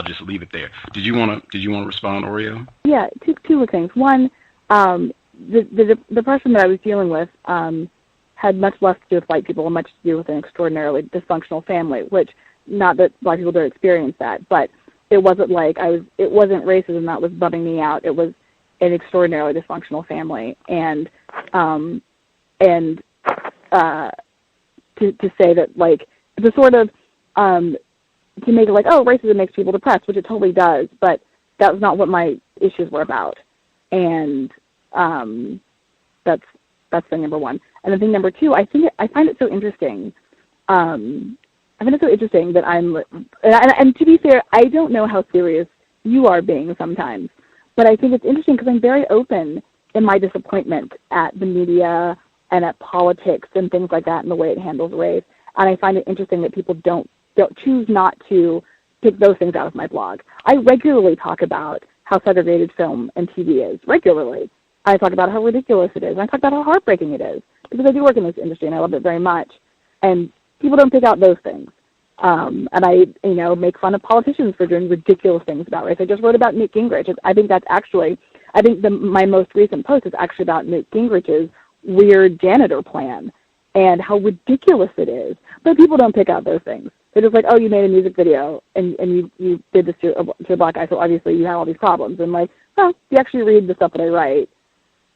just leave it there. Did you want to respond, Oreo? Yeah, two things. One, the person that I was dealing with had much less to do with white people and much to do with an extraordinarily dysfunctional family, which, not that black people don't experience that, but it wasn't like it wasn't racism that was bumming me out. It was an extraordinarily dysfunctional family. And to say that, like, the sort of, to make it like, oh, racism makes people depressed, which it totally does, but that was not what my issues were about. And that's thing number one. And then thing number two, I find it so interesting. I find it so interesting that and to be fair, I don't know how serious you are being sometimes, but I think it's interesting because I'm very open in my disappointment at the media and at politics and things like that and the way it handles race. And I find it interesting that people don't choose not to pick those things out of my blog. I regularly talk about how segregated film and TV is, regularly. I talk about how ridiculous it is. And I talk about how heartbreaking it is, because I do work in this industry and I love it very much. And people don't pick out those things. And I, make fun of politicians for doing ridiculous things about race. I just wrote about Newt Gingrich. I think my most recent post is actually about Newt Gingrich's weird janitor plan and how ridiculous it is. But people don't pick out those things. They're just like, oh, you made a music video and you did this to a black guy, so obviously you have all these problems. And like, well, if you actually read the stuff that I write,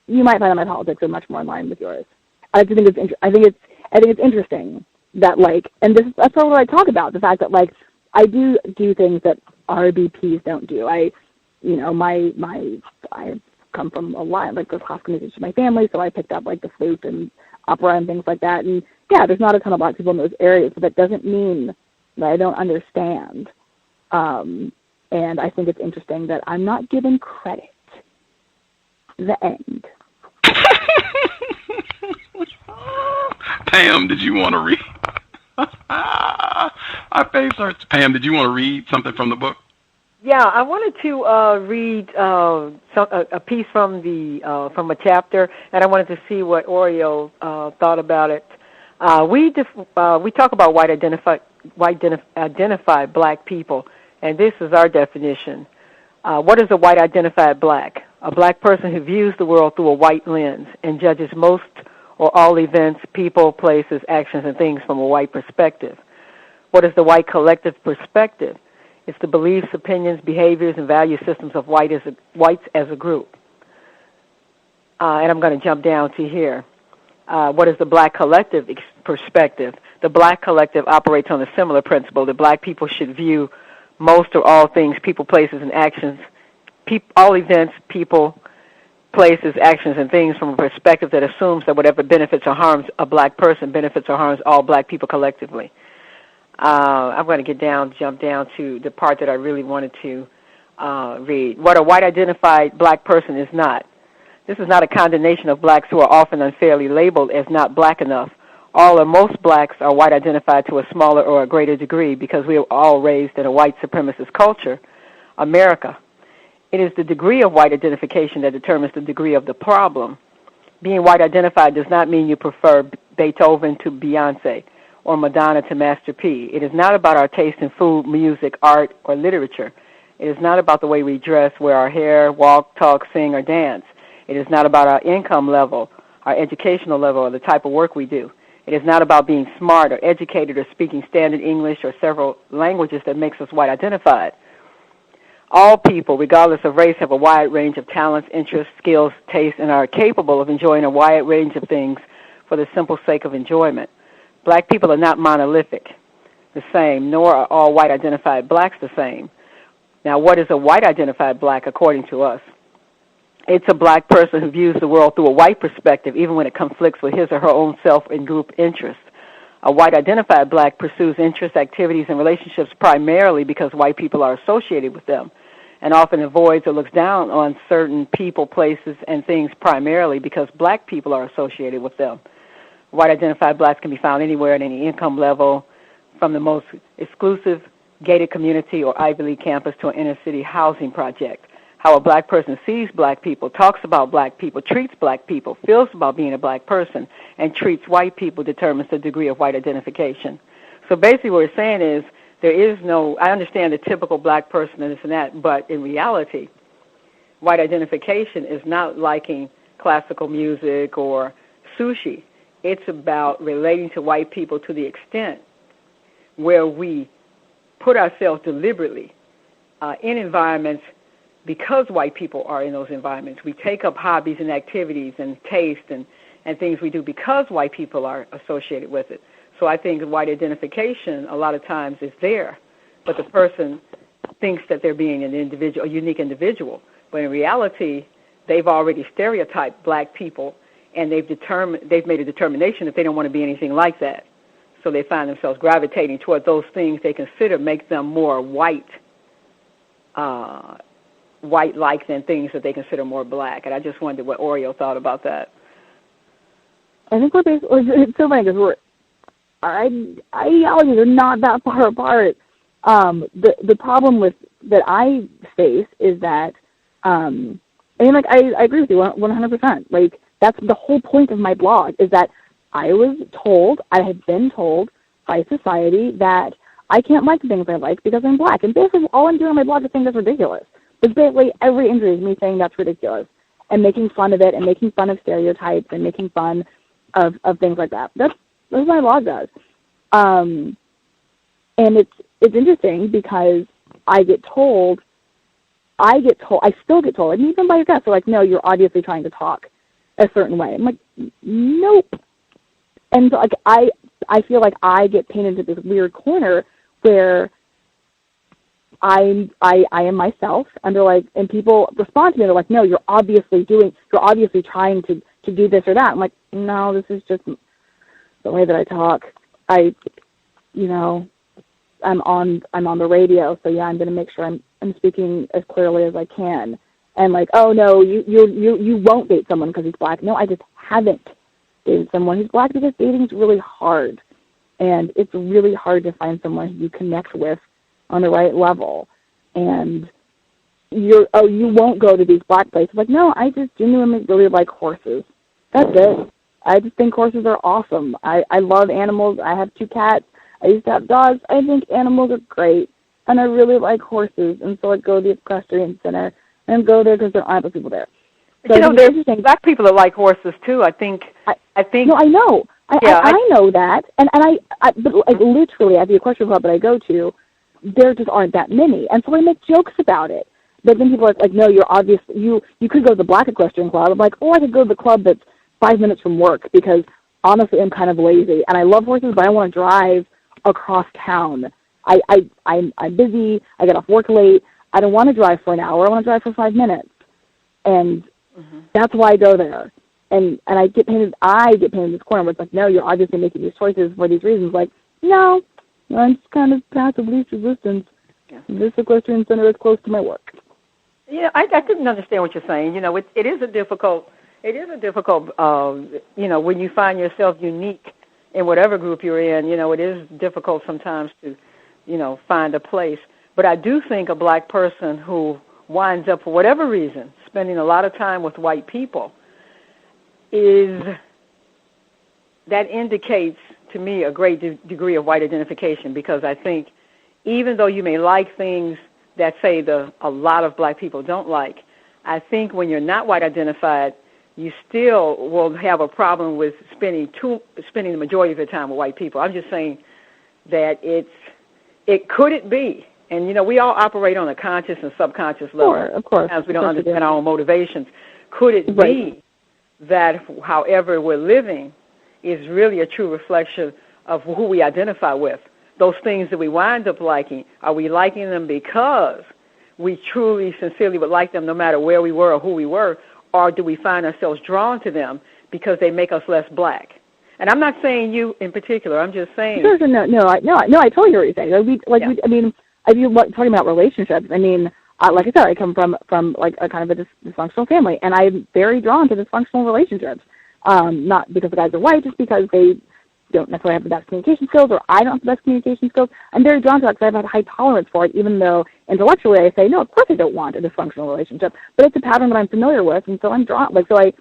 you might find that my politics are much more in line with yours. I think it's interesting that, like, and that's all what I talk about, the fact that, like, I do things that RBPs don't do. I come from a lot, like, there's classical music to my family, so I picked up, like, the flute and opera and things like that. And yeah, there's not a ton of black people in those areas, but that doesn't mean that I don't understand. And I think it's interesting that I'm not given credit. The end. Pam, did you want to read? Our face hurts. Pam, did you want to read something from the book? Yeah, I wanted to read a piece from a chapter, and I wanted to see what Oreo thought about it. We talk about white identified black people, and this is our definition. What is a white identified black? A black person who views the world through a white lens and judges most or all events, people, places, actions, and things from a white perspective. What is the white collective perspective? It's the beliefs, opinions, behaviors, and value systems of whites as a group. And I'm going to jump down to here. What is the black collective perspective? The black collective operates on a similar principle that black people should view most or all things, people, places, and actions, all events, people, places, actions, and things from a perspective that assumes that whatever benefits or harms a black person benefits or harms all black people collectively. I'm going to jump down to the part that I really wanted to read. What a white identified black person is not. This is not a condemnation of blacks who are often unfairly labeled as not black enough. All or most blacks are white identified to a smaller or a greater degree because we are all raised in a white supremacist culture, America. It is the degree of white identification that determines the degree of the problem. Being white identified does not mean you prefer Beethoven to Beyonce or Madonna to Master P. It is not about our taste in food, music, art, or literature. It is not about the way we dress, wear our hair, walk, talk, sing, or dance. It is not about our income level, our educational level, or the type of work we do. It is not about being smart or educated or speaking standard English or several languages that makes us white identified. All people, regardless of race, have a wide range of talents, interests, skills, tastes, and are capable of enjoying a wide range of things for the simple sake of enjoyment. Black people are not monolithic, the same, nor are all white identified blacks the same. Now, what is a white identified black according to us? It's a black person who views the world through a white perspective, even when it conflicts with his or her own self and group interests. A white-identified black pursues interests, activities, and relationships primarily because white people are associated with them, and often avoids or looks down on certain people, places, and things primarily because black people are associated with them. White-identified blacks can be found anywhere at any income level, from the most exclusive gated community or Ivy League campus to an inner-city housing project. How a black person sees black people, talks about black people, treats black people, feels about being a black person, and treats white people determines the degree of white identification. So basically what we're saying is there is no, I understand the typical black person and this and that, but in reality, white identification is not liking classical music or sushi. It's about relating to white people to the extent where we put ourselves deliberately in environments because white people are in those environments. We take up hobbies and activities and taste and things we do because white people are associated with it. So I think white identification a lot of times is there, but the person thinks that they're being an individual, a unique individual. But in reality, they've already stereotyped black people, and they've made a determination that they don't want to be anything like that. So they find themselves gravitating toward those things they consider make them more white white-like than things that they consider more black. And I just wondered what Oreo thought about that. I think we're basically, it's so funny because our ideologies are not that far apart. The problem with that I face is that, I agree with you 100%. Like, that's the whole point of my blog, is that I had been told by society that I can't like the things I like because I'm black. And basically all I'm doing on my blog is saying that's ridiculous. It's basically every injury is me saying that's ridiculous and making fun of it and making fun of stereotypes and making fun of things like that. That's what my blog does. And it's interesting because I still get told, and even by your guests, they're like, no, you're obviously trying to talk a certain way. I'm like, nope. And so, like, I feel like I get painted into this weird corner where I am myself, and they're like, and people respond to me, they're like, no, you're obviously trying to do this or that. I'm like, no, this is just the way that I talk. I'm on the radio, so yeah, I'm going to make sure I'm speaking as clearly as I can. And like, oh no, you won't date someone because he's black. No, I just haven't dated someone who's black because dating is really hard, and it's really hard to find someone who you connect with on the right level. And you won't go to these black places. Like, no, I just genuinely really like horses. That's it. I just think horses are awesome. I love animals. I have 2 cats. I used to have dogs. I think animals are great, and I really like horses. And so I go to the equestrian center and go there because there aren't other people there. So there's black people that like horses too. I think. No, I know. I know that, but like, literally at the equestrian club that I go to, there just aren't that many, and so I make jokes about it. But then people are like, no, you're obviously you could go to the black equestrian club. I'm like, I could go to the club that's 5 minutes from work because honestly I'm kind of lazy and I love horses, but I want to drive across town. I'm busy. I get off work late. I don't want to drive for an hour. I want to drive for 5 minutes, and that's why I go there. And I get painted in this corner where it's like, no, you're obviously making these choices for these reasons. Like, no, I'm just kind of path of least resistance. Yeah. This equestrian center is close to my work. Yeah, I couldn't understand what you're saying. It is a difficult, when you find yourself unique in whatever group you're in, it is difficult sometimes to, find a place. But I do think a black person who winds up, for whatever reason, spending a lot of time with white people that indicates to me a great degree of white identification, because I think even though you may like things that, say, a lot of black people don't like, I think when you're not white identified, you still will have a problem with spending the majority of your time with white people. I'm just saying that it couldn't be. And, you know, we all operate on a conscious and subconscious level. Sure, of course. Sometimes we don't understand our own motivations. Could it be that however we're living is really a true reflection of who we identify with? Those things that we wind up liking, are we liking them because we truly, sincerely would like them no matter where we were or who we were, or do we find ourselves drawn to them because they make us less black? And I'm not saying you in particular. I'm just saying. Sure, no. I totally hear what you're saying. I mean, if you're talking about relationships, I mean, like I said, I come from like a kind of a dysfunctional family, and I'm very drawn to dysfunctional relationships. Not because the guys are white, just because they don't necessarily have the best communication skills, or I don't have the best communication skills. I'm very drawn to that because I have a high tolerance for it, even though intellectually I say, no, of course I don't want a dysfunctional relationship, but it's a pattern that I'm familiar with, and so I'm drawn. Like, so I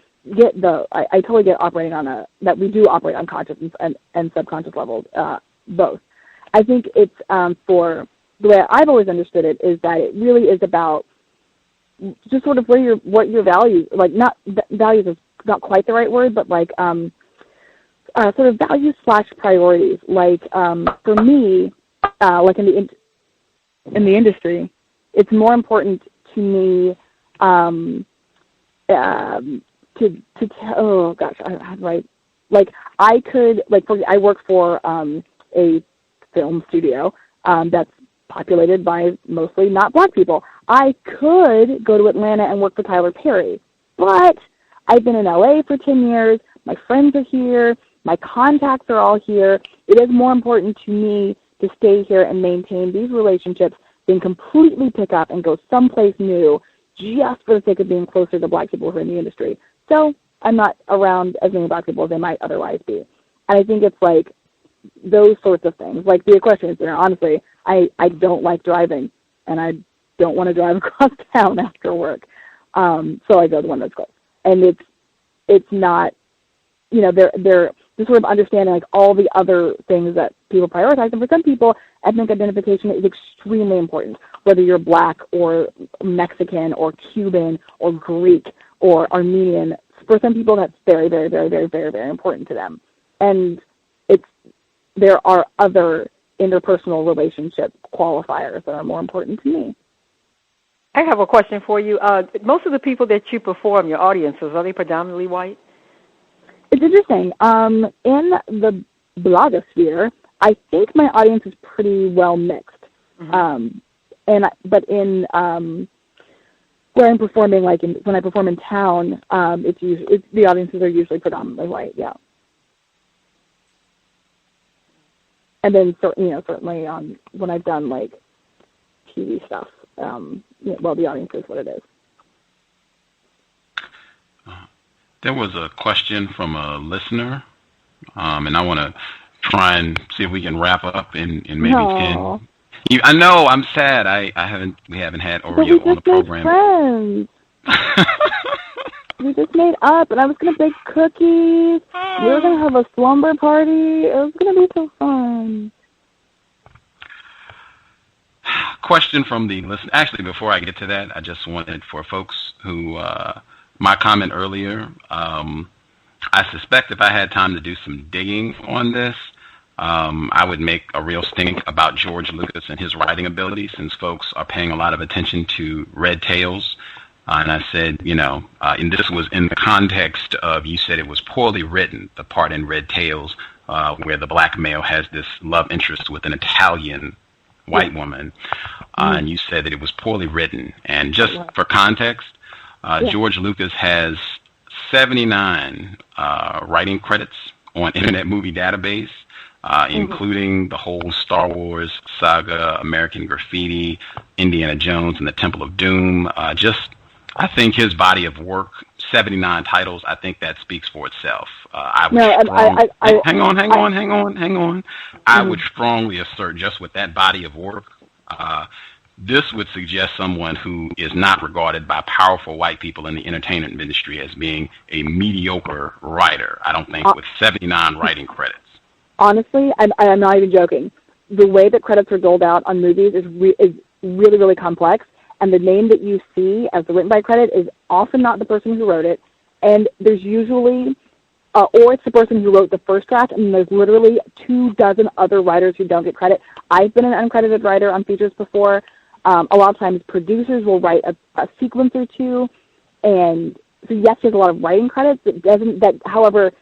totally get operating on that we do operate on conscious and subconscious levels, both. I think it's for the way I've always understood it is that it really is about just sort of what your values, like not values is not quite the right word, but like sort of values / priorities. Like for me, like in the industry, it's more important to me oh gosh, I could, like, I work for a film studio that's populated by mostly not black people. I could go to Atlanta and work for Tyler Perry, but I've been in LA for 10 years. My friends are here. My contacts are all here. It is more important to me to stay here and maintain these relationships than completely pick up and go someplace new just for the sake of being closer to black people who are in the industry. So I'm not around as many black people as they might otherwise be. And I think it's like those sorts of things. Like the Equestrian Center, honestly, I don't like driving, and I don't want to drive across town after work. So I go to the one that's close. And it's not, you know, they're just sort of understanding like all the other things that people prioritize. And for some people, ethnic identification is extremely important, whether you're black or Mexican or Cuban or Greek or Armenian. For some people, that's very, very, very, very, very, very important to them. And there are other interpersonal relationship qualifiers that are more important to me. I have a question for you. Most of the people that you perform, your audiences, are they predominantly white? It's interesting. In the blogosphere, I think my audience is pretty well mixed. Mm-hmm. But in where I'm performing, like when I perform in town, the audiences are usually predominantly white. Yeah. And then, certainly when I've done like TV stuff, the audience is what it is. There was a question from a listener, and I want to try and see if we can wrap up in maybe 10. I know, I'm sad. We haven't had Oreo on the program. Friends. We just made up, and I was going to bake cookies. We were going to have a slumber party. It was going to be so fun. Question from the listener. Actually, before I get to that, I just wanted for folks who, my comment earlier, I suspect if I had time to do some digging on this, I would make a real stink about George Lucas and his writing ability, since folks are paying a lot of attention to Red Tails. And I said, and this was in the context of, you said it was poorly written, the part in Red Tails where the black male has this love interest with an Italian white woman. And you said that it was poorly written. And just for context, George Lucas has 79 writing credits on Internet Movie Database, including the whole Star Wars saga, American Graffiti, Indiana Jones and the Temple of Doom. I think his body of work, 79 titles, I think that speaks for itself. Hang on. I would strongly assert, just with that body of work, this would suggest someone who is not regarded by powerful white people in the entertainment industry as being a mediocre writer. I don't think with 79 writing credits. Honestly, I'm not even joking. The way that credits are doled out on movies is really, really complex, and the name that you see as the written by credit is often not the person who wrote it, and there's usually, or it's the person who wrote the first draft, and there's literally 24 other writers who don't get credit. I've been an uncredited writer on features before. A lot of times producers will write a sequence or two, and so yes, he has a lot of writing credits. However,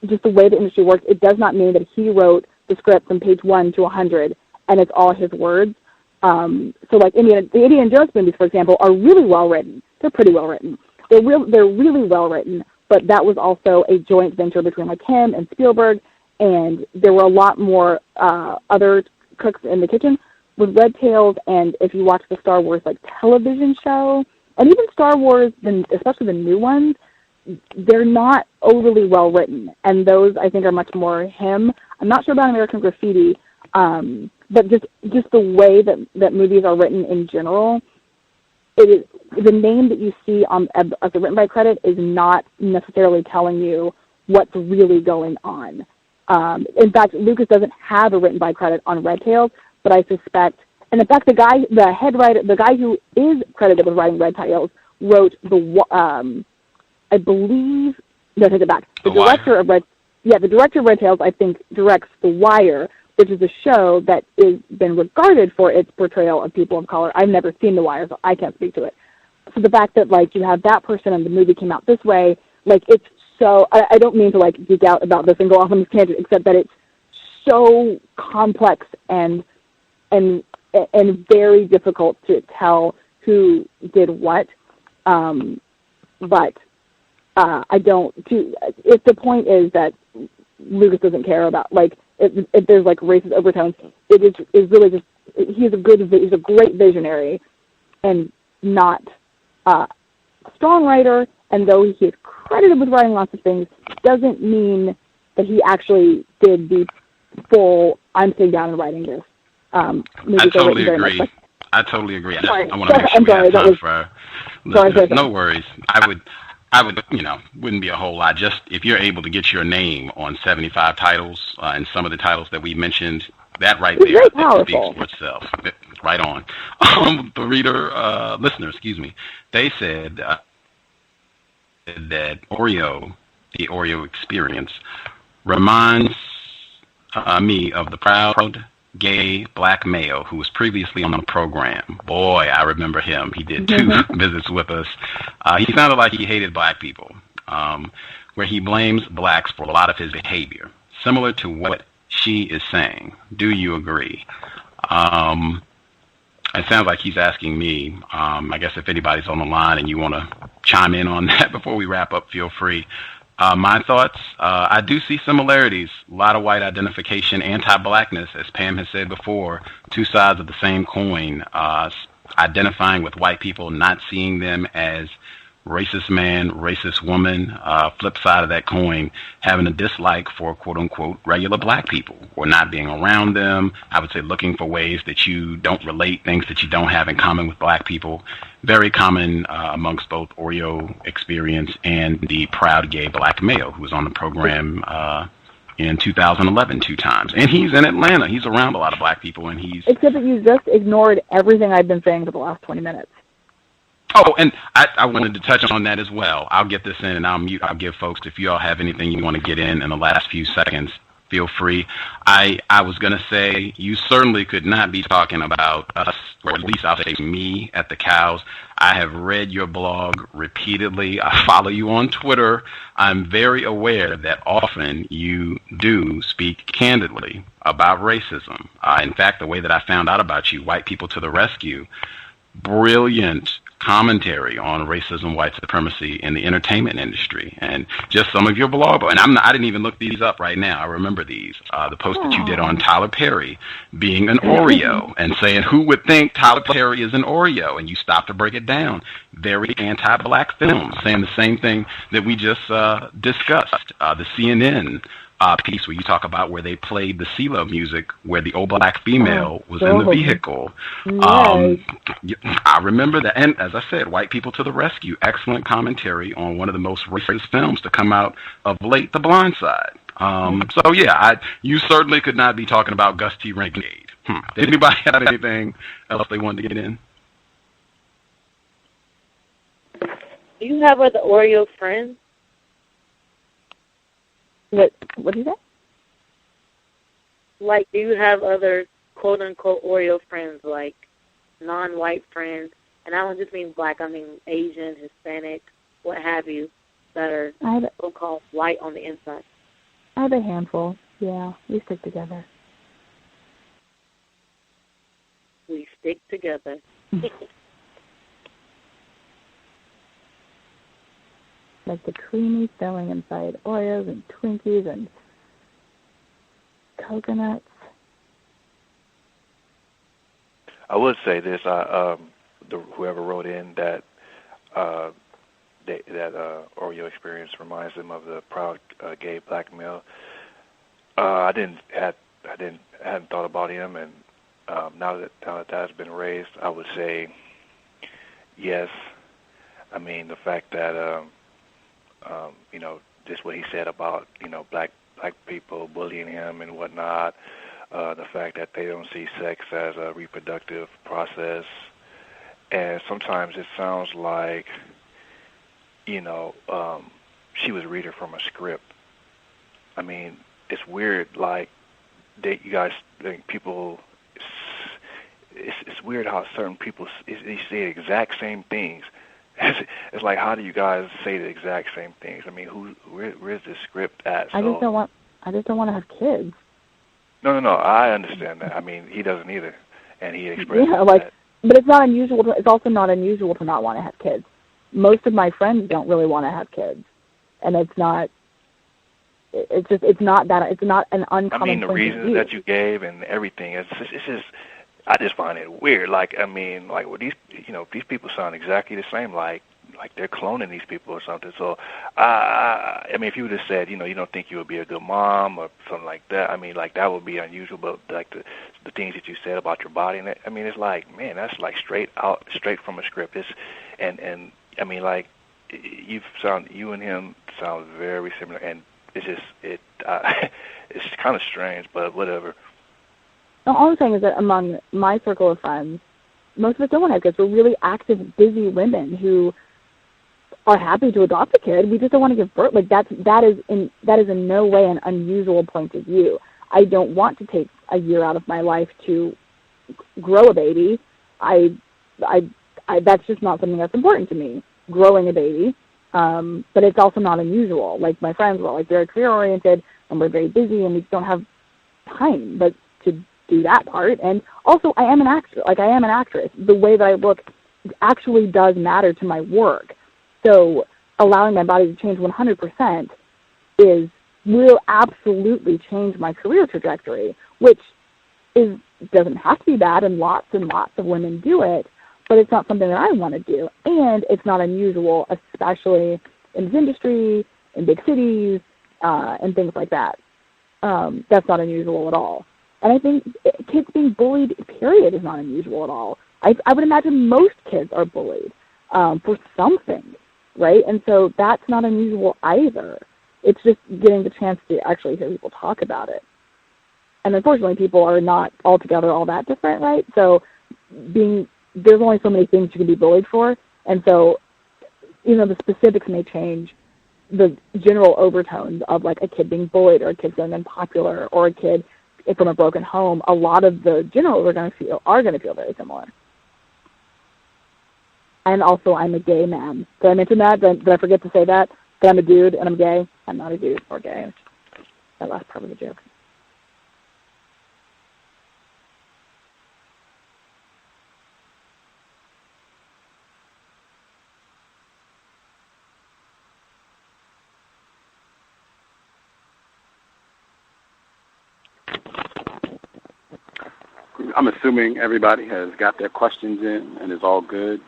just the way the industry works, it does not mean that he wrote the script from page 1 to 100, and it's all his words. So like the Indiana Jones movies, for example, are really well written. They're pretty well written. They're really well written, but that was also a joint venture between like him and Spielberg, and there were a lot more other cooks in the kitchen. With Red Tails, and if you watch the Star Wars like television show, and even Star Wars, especially the new ones, they're not overly well written, and those I think are much more him. I'm not sure about American Graffiti, but just the way that movies are written in general, it is the name that you see as a written by credit is not necessarily telling you what's really going on. In fact, Lucas doesn't have a written by credit on Red Tails. But I suspect, and in fact, the head writer, the guy who is credited with writing Red Tails, wrote I believe, no, take it back. The director of Red Tails, I think, directs The Wire, which is a show that is been regarded for its portrayal of people of color. I've never seen The Wire, so I can't speak to it. So the fact that like you have that person and the movie came out this way, like it's so. I don't mean to like geek out about this and go off on this tangent, except that it's so complex and very difficult to tell who did what. But I don't. If the point is that Lucas doesn't care about like if there's like racist overtones, it is really just he's a great visionary and not a strong writer. And though he is credited with writing lots of things, doesn't mean that he actually did the full. I'm sitting down and writing this. I totally agree. I totally agree. I want to make sure we have time for listeners. No worries. I would, wouldn't be a whole lot. Just if you're able to get your name on 75 titles and some of the titles that we mentioned, that right there speaks for itself. Right on. The listener, they said that the Oreo Experience, reminds me of the proud gay black male who was previously on the program. Boy, I remember him. He did 2 visits with us. He sounded like he hated black people, where he blames blacks for a lot of his behavior, similar to what she is saying. Do you agree? It sounds like he's asking me. I guess if anybody's on the line and you want to chime in on that before we wrap up, feel free. My thoughts, I do see similarities, a lot of white identification, anti-blackness, as Pam has said before, 2 sides of the same coin, identifying with white people, not seeing them as racist man, racist woman, flip side of that coin, having a dislike for quote-unquote regular black people, or not being around them. I would say looking for ways that you don't relate, things that you don't have in common with black people. Very common amongst both Oreo Experience and the proud gay black male who was on the program in 2011 2 times. And he's in Atlanta. He's around a lot of black people, and he's... Except that you just ignored everything I've been saying for the last 20 minutes. Oh, and I wanted to touch on that as well. I'll get this in, and I'll give folks, if you all have anything you want to get in the last few seconds, feel free. I was going to say, you certainly could not be talking about us, or at least I'll say me, at the Cows. I have read your blog repeatedly. I follow you on Twitter. I'm very aware that often you do speak candidly about racism. In fact, the way that I found out about you, White People to the Rescue, brilliant commentary on racism, white supremacy in the entertainment industry, and just some of your blog. And I didn't even look these up right now. I remember these. The post that you did on Tyler Perry being an Oreo and saying, who would think Tyler Perry is an Oreo? And you stopped to break it down. Very anti-black films, saying the same thing that we just discussed. The CNN piece where you talk about where they played the C.O.W.S music where the old black female was in the vehicle. I remember that. And as I said, White People to the Rescue, excellent commentary on one of the most racist films to come out of late, The Blind Side. So yeah, you certainly could not be talking about Gus T Renegade. Did anybody have anything else they wanted to get in? Do you have other Oreo friends? What do you say? Like, do you have other quote-unquote Oreo friends, like non-white friends? And I don't just mean black, I mean Asian, Hispanic, what have you, that are so-called white on the inside. I have a handful. Yeah, we stick together. We stick together. Like the creamy filling inside Oreos and Twinkies and coconuts. I would say this: whoever wrote in that Oreo Experience reminds them of the proud gay black male. I hadn't thought about him, and now that that's been raised, I would say yes. I mean, the fact that just what he said about black people bullying him and whatnot. The fact that they don't see sex as a reproductive process, and sometimes it sounds like she was reading from a script. I mean, it's weird. Like people. It's weird how certain people they say the exact same things. It's like, how do you guys say the exact same things? I mean, where's the script at? So, I just don't want to have kids. No. I understand that. I mean, he doesn't either, and he expressed that. But it's not unusual. It's also not unusual to not want to have kids. Most of my friends don't really want to have kids, and it's not. It's not an uncommon. I mean, the reasons that you gave and everything. It's just. I just find it weird. Like, I mean, like, well, these people sound exactly the same. Like they're cloning these people or something. So, I mean, if you would have said, you don't think you would be a good mom or something like that, I mean, like, that would be unusual. But like the things that you said about your body, and I mean, it's like, man, that's like straight from a script. And I mean, like, you and him sound very similar, and it's just it's kind of strange, but whatever. All I'm saying is that among my circle of friends, most of us don't want to have kids. We're really active, busy women who are happy to adopt a kid. We just don't want to give birth. Like that is in no way an unusual point of view. I don't want to take a year out of my life to grow a baby. That's just not something that's important to me. Growing a baby, but it's also not unusual. Like my friends were like very career oriented and we're very busy and we just don't have time, but to do that part. And also, I am an actor. Like, I am an actress. The way that I look actually does matter to my work. So allowing my body to change 100% will absolutely change my career trajectory, which doesn't have to be bad, and lots of women do it, but it's not something that I want to do. And it's not unusual, especially in this industry, in big cities, and things like that. That's not unusual at all. And I think kids being bullied, period, is not unusual at all. I would imagine most kids are bullied for something, right? And so that's not unusual either. It's just getting the chance to actually hear people talk about it. And unfortunately, people are not altogether all that different, right? So there's only so many things you can be bullied for. And so, the specifics may change. The general overtones of, like, a kid being bullied or a kid feeling unpopular or a kid from a broken home, a lot of the generals are going to feel very similar. And also, I'm a gay man. Did I mention that? Did I forget to say that? That I'm a dude and I'm gay? I'm not a dude or gay. That last part of the joke. I'm assuming everybody has got their questions in and is all good.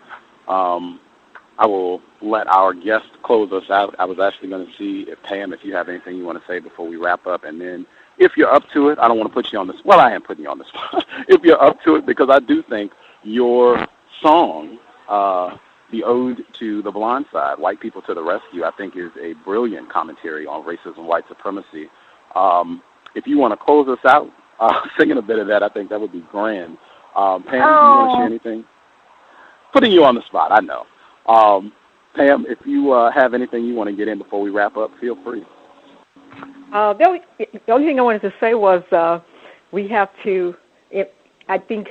I will let our guest close us out. I was actually going to see if, Pam, if you have anything you want to say before we wrap up. And then if you're up to it, I don't want to put you on this. Well, I am putting you on the spot. If you're up to it, because I do think your song, the Ode to the Blind Side, White People to the Rescue, I think is a brilliant commentary on racism, white supremacy. If you want to close us out, singing a bit of that, I think that would be grand. Pam, do you want to share anything? Putting you on the spot, I know. Pam, if you have anything you want to get in before we wrap up, feel free. The only thing I wanted to say was we have to, I think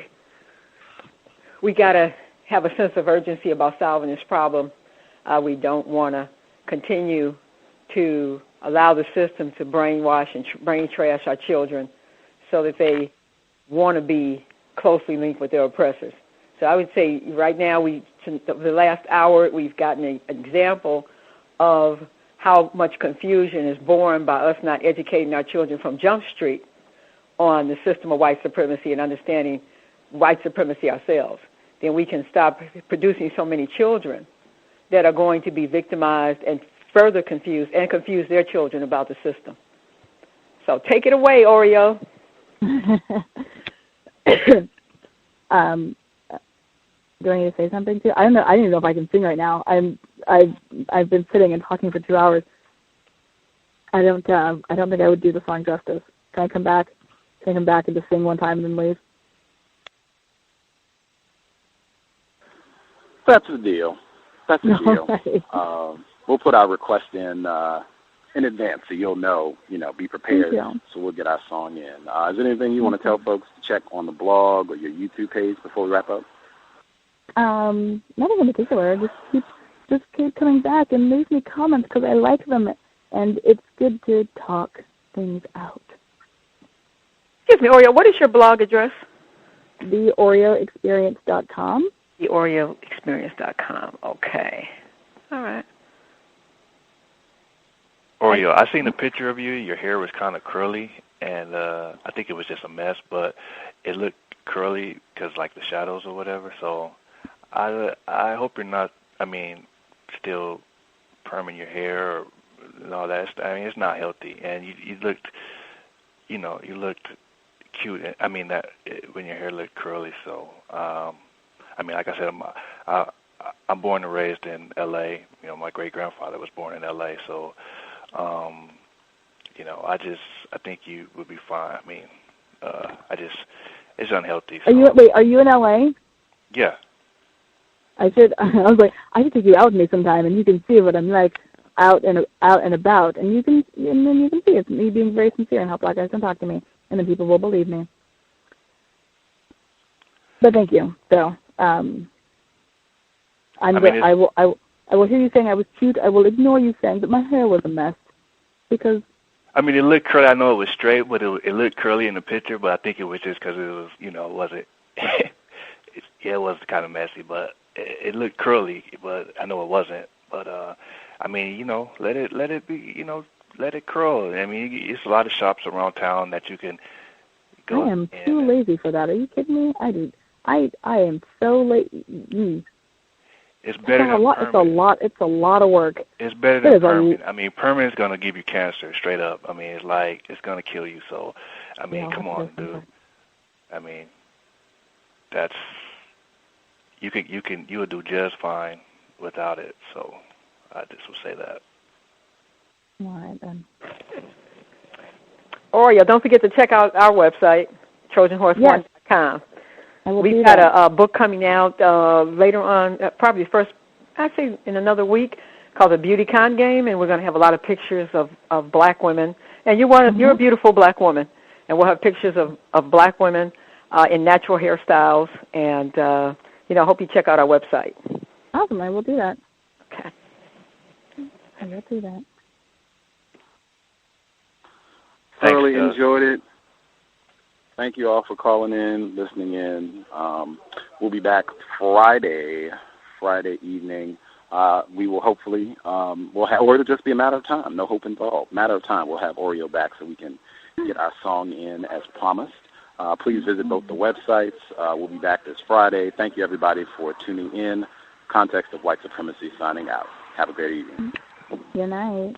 we got to have a sense of urgency about solving this problem. We don't want to continue to allow the system to brainwash and brain trash our children so that they want to be closely linked with their oppressors. So I would say right now, the last hour, we've gotten an example of how much confusion is born by us not educating our children from Jump Street on the system of white supremacy and understanding white supremacy ourselves. Then we can stop producing so many children that are going to be victimized and further confused and confuse their children about the system. So take it away, Oreo. Do I need to say something too? I don't know. I don't even know if I can sing right now. I've been sitting and talking for 2 hours. I don't think I would do the song justice. Can I come back? Can I come back and just sing one time and then leave? That's the deal. That's the deal. We'll put our request in advance so you'll know. Be prepared. So we'll get our song in. Is there anything you want to tell folks to check on the blog or your YouTube page before we wrap up? Nothing in particular. Just keep coming back and leave me comments because I like them, and it's good to talk things out. Excuse me, Oreo, what is your blog address? TheOreoExperience.com. TheOreoExperience.com. Okay. All right. Oreo, I seen a picture of you. Your hair was kind of curly, and I think it was just a mess, but it looked curly because, like, the shadows or whatever. So I hope you're not, still perming your hair and all that. It's not healthy. And you looked, you looked cute. When your hair looked curly. So, like I said, I'm born and raised in L.A. My great-grandfather was born in L.A., so I think you would be fine. It's unhealthy. So. Are you in LA? Yeah. I was like, I should take you out with me sometime, and you can see what I'm like out and about, and then you can see it's me being very sincere and how black guys can talk to me, and then people will believe me. But thank you. So, I will hear you saying I was cute. I will ignore you saying that my hair was a mess, because. It looked curly. I know it was straight, but it looked curly in the picture. But I think it was just because it was, it wasn't. It was kind of messy, but it looked curly. But I know it wasn't. But let it be. Let it curl. It's a lot of shops around town that you can go. I am too lazy for that. Are you kidding me? I am so lazy. It's better than permanent. It's a lot of work. It's better than permanent. Permanent is going to give you cancer, straight up. It's like, it's going to kill you. So, come on, dude. That's, you would do just fine without it. So, I just would say that. All right, then. Oreo, don't forget to check out our website, TrojanHorse1.com. We've got a book coming out later on, probably I'd say in another week, called The Beauty Con Game, and we're going to have a lot of pictures of black women. And you're a beautiful black woman, and we'll have pictures of black women in natural hairstyles, and I hope you check out our website. Awesome, I will do that. Okay. I will do that. Thoroughly enjoyed it. Thank you all for calling in, listening in. We'll be back Friday evening. We will hopefully, or it'll just be a matter of time. No hope involved. Matter of time. We'll have Oreo back so we can get our song in as promised. Please visit both the websites. We'll be back this Friday. Thank you, everybody, for tuning in. Context of White Supremacy signing out. Have a great evening. Good night.